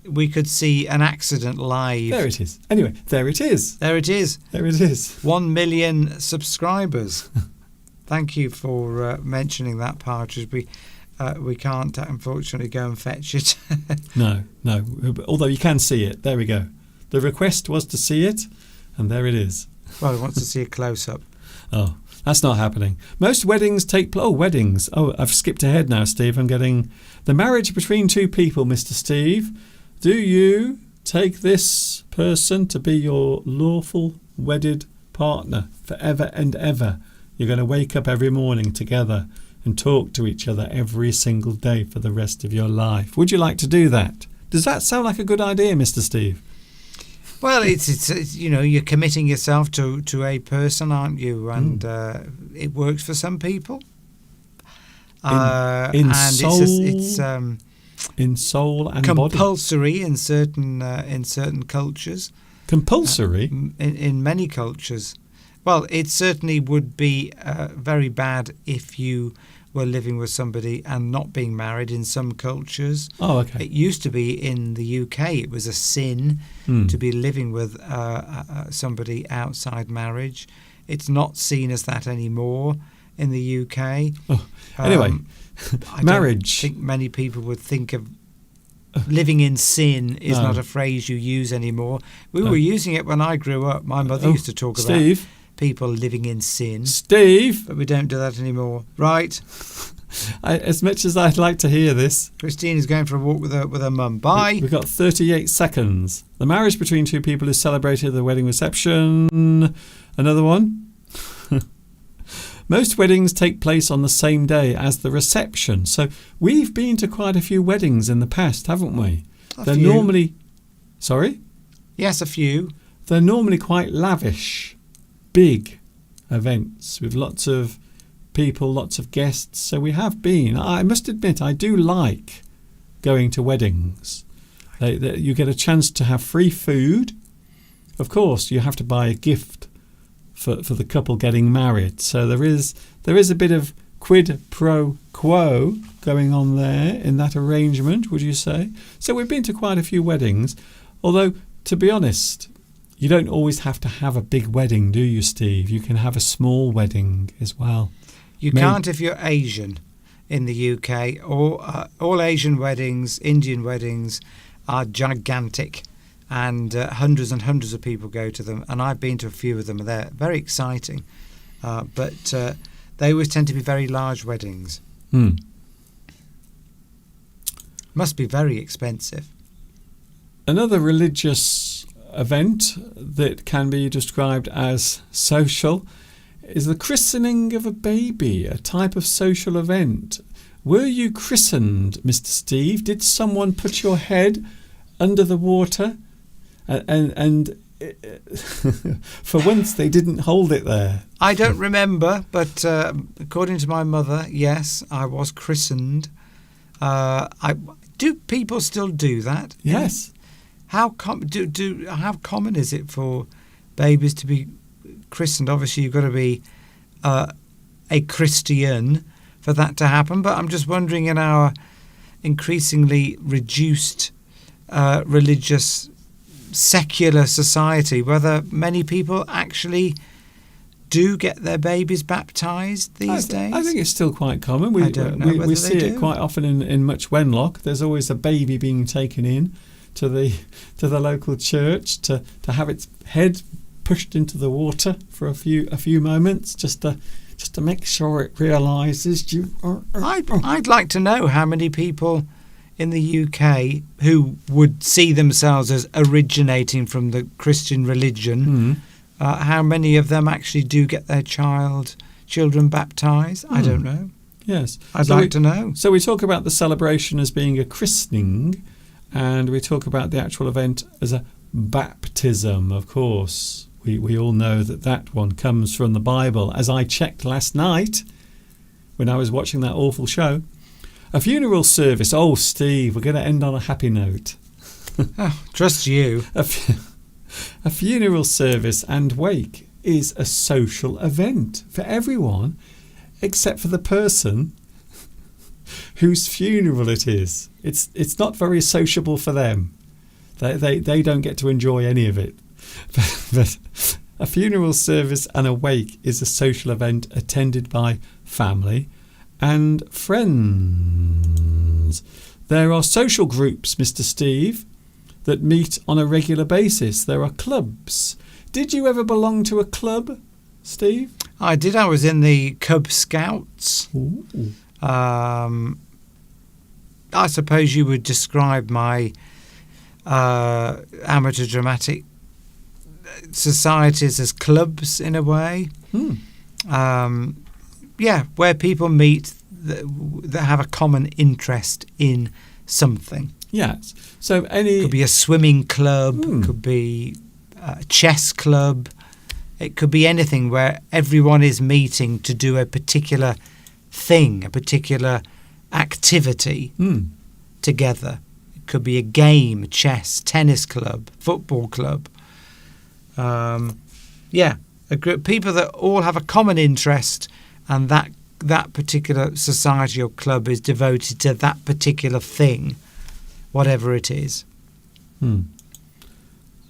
we could see an accident live. There it is. Anyway, there it is. There it is. There it is. 1 million subscribers. Thank you for mentioning that, Partridge. We can't, unfortunately, go and fetch it. No. Although you can see it. There we go. The request was to see it, and there it is. Well, I want to see a close-up. Oh, that's not happening. Most weddings take place. Oh, weddings. Oh, I've skipped ahead now, Steve. I'm getting the marriage between two people, Mr. Steve. Do you take this person to be your lawful wedded partner forever and ever? You're going to wake up every morning together and talk to each other every single day for the rest of your life. Would you like to do that? Does that sound like a good idea, Mr. Steve? Well, it's you're committing yourself to a person, aren't you? And it works for some people. In soul, it's in soul and body. Compulsory in certain cultures. Compulsory? In many cultures. Well, it certainly would be very bad if you were living with somebody and not being married in some cultures. Oh, okay. It used to be in the UK. It was a sin to be living with somebody outside marriage. It's not seen as that anymore in the UK. Oh, anyway, marriage. I don't think many people would think of living in sin is not a phrase you use anymore. We were using it when I grew up. My mother used to talk about people living in sin. Steve! But we don't do that anymore. Right. As much as I'd like to hear this. Christine is going for a walk with her mum. Bye. We've got 38 seconds. The marriage between two people is celebrated at the wedding reception. Another one. Most weddings take place on the same day as the reception. So we've been to quite a few weddings in the past, haven't we? They're normally... Sorry? Yes, a few. They're normally quite lavish, big events with lots of people, lots of guests. So we have been. I must admit, I do like going to weddings. You get a chance to have free food. Of course, you have to buy a gift for the couple getting married. So there is a bit of quid pro quo going on there in that arrangement, would you say? So we've been to quite a few weddings, although, to be honest, you don't always have to have a big wedding, do you, Steve? You can have a small wedding as well. You can't if you're Asian in the UK. All Asian weddings, Indian weddings, are gigantic. And hundreds of people go to them. And I've been to a few of them. They're very exciting. But they always tend to be very large weddings. Must be very expensive. Another religious event that can be described as social is the christening of a baby, a type of social event. Were you christened, Mr. Steve? Did someone put your head under the water? And for once they didn't hold it there. I don't remember, but according to my mother, yes, I was christened. Do people still do that? Yes. How common is it for babies to be christened? Obviously, you've got to be a Christian for that to happen. But I'm just wondering, in our increasingly reduced religious secular society, whether many people actually do get their babies baptised these days. I think it's still quite common. I don't know whether we they see do. it quite often in Much Wenlock. There's always a baby being taken in to the local church to have its head pushed into the water for a few moments, just to make sure it realises you are. I'd like to know how many people in the UK who would see themselves as originating from the Christian religion, how many of them actually do get their children baptised? I don't know. Yes. I'd like to know. So we talk about the celebration as being a christening, and we talk about the actual event as a baptism, of course. We all know that one comes from the Bible, as I checked last night when I was watching that awful show. A funeral service. Oh, Steve, we're going to end on a happy note. Trust you. A funeral service and wake is a social event for everyone except for the person whose funeral it is. It's not very sociable for them. They don't get to enjoy any of it. But a funeral service and a wake is a social event attended by family and friends. There are social groups, Mr. Steve, that meet on a regular basis. There are clubs. Did you ever belong to a club, Steve? I did. I was in the Cub Scouts. Ooh. I suppose you would describe my amateur dramatic societies as clubs in a way. Where people meet that have a common interest in something. Yes. So could be a swimming club, could be a chess club. It could be anything where everyone is meeting to do a particular thing, a particular activity together. It could be a game, chess, tennis club, football club. A group people that all have a common interest, and that particular society or club is devoted to that particular thing, whatever it is.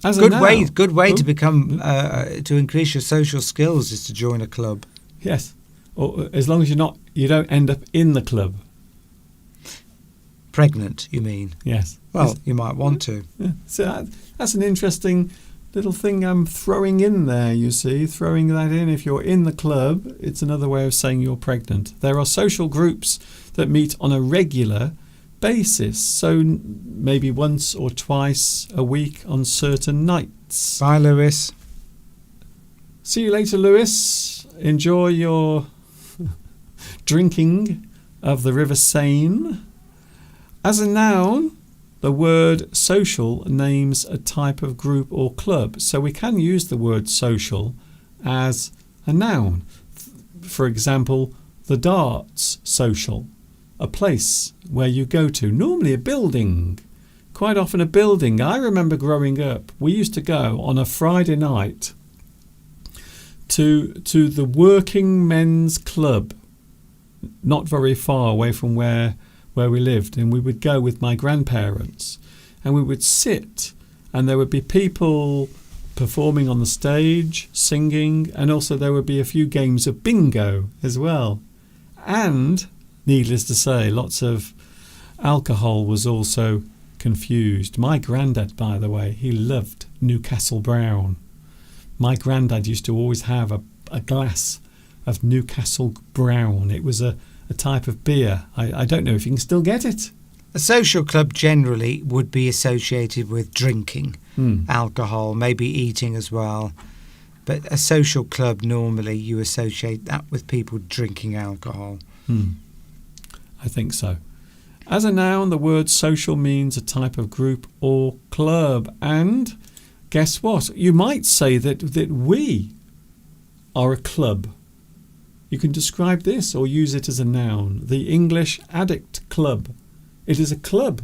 Good way to become to increase your social skills is to join a club. Yes, or as long as you don't end up in the club. Pregnant, you mean? Yes. Well, you might want to. Yeah. So that's an interesting little thing I'm throwing in there, you see. Throwing that in. If you're in the club, it's another way of saying you're pregnant. There are social groups that meet on a regular basis, so maybe once or twice a week on certain nights. Bye, Lewis. See you later, Lewis. Enjoy your drinking of the River Seine. As a noun, the word social names a type of group or club, so we can use the word social as a noun. For example, the darts social, a place where you go to, normally a building, quite often a building. I remember growing up, we used to go on a Friday night to the Working Men's Club, not very far away from where we lived, and we would go with my grandparents, and we would sit, and there would be people performing on the stage, singing, and also there would be a few games of bingo as well. And, needless to say, lots of alcohol was also confused. My granddad, by the way, he loved Newcastle Brown. My granddad used to always have a glass of Newcastle Brown. It was a type of beer. I don't know if you can still get it. A social club generally would be associated with drinking, alcohol, maybe eating as well. But a social club, normally you associate that with people drinking alcohol. I think so. As a noun, the word social means a type of group or club. And guess what? You might say that we are a club. You can describe this or use it as a noun. The English Addict Club. It is a club.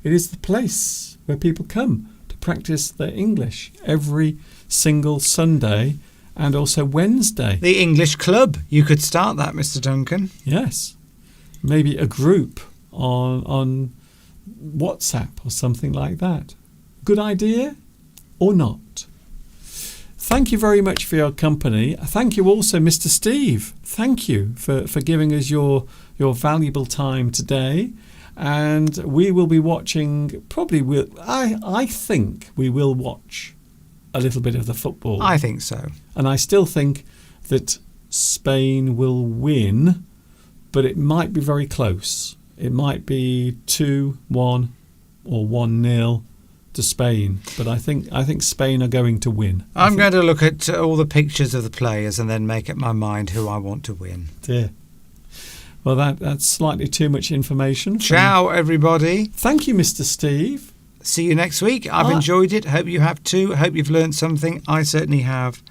It is the place where people come to practice their English every single Sunday and also Wednesday. The English Club. You could start that, Mr. Duncan. Yes. Maybe a group on WhatsApp or something like that. Good idea or not? Thank you very much for your company. Thank you also, Mr. Steve. Thank you for giving us your valuable time today. And we will be watching, I think we will watch a little bit of the football. I think so. And I still think that Spain will win, but it might be very close. It might be 2-1 or 1-0. To Spain, but I think Spain are going to win. I'm going to look at all the pictures of the players and then make up my mind who I want to win. Dear. Well, that's slightly too much information. Ciao, everybody. Thank you, Mr. Steve. See you next week. I've enjoyed it. Hope you have too. Hope you've learned something. I certainly have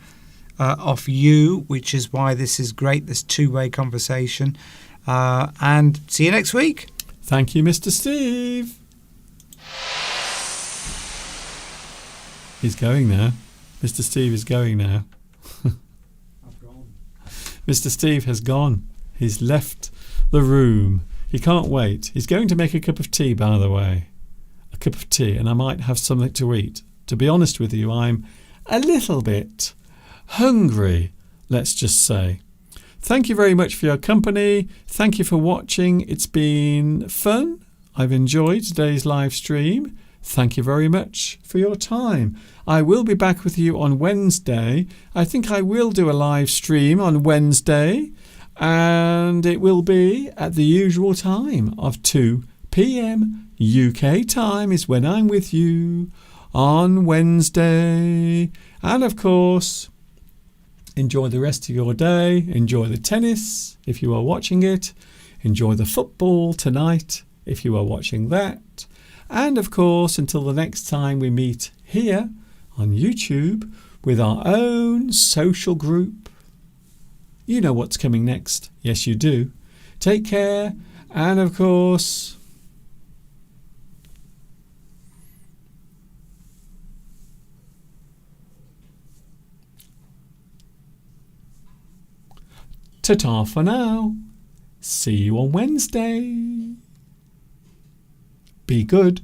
off you, which is why this is great, this two-way conversation. And see you next week. Thank you, Mr. Steve. He's going now. Mr. Steve is going now. I've gone. Mr. Steve has gone. He's left the room. He can't wait. He's going to make a cup of tea, by the way. A cup of tea and I might have something to eat. To be honest with you, I'm a little bit hungry, let's just say. Thank you very much for your company. Thank you for watching. It's been fun. I've enjoyed today's live stream. Thank you very much for your time. I will be back with you on Wednesday. I think I will do a live stream on Wednesday, and it will be at the usual time of 2 p.m. UK time is when I'm with you on Wednesday. And of course, enjoy the rest of your day. Enjoy the tennis if you are watching it. Enjoy the football tonight if you are watching that. And of course, until the next time we meet here on YouTube with our own social group. You know what's coming next. Yes, you do. Take care. And of course, ta-ta for now. See you on Wednesday. Be good.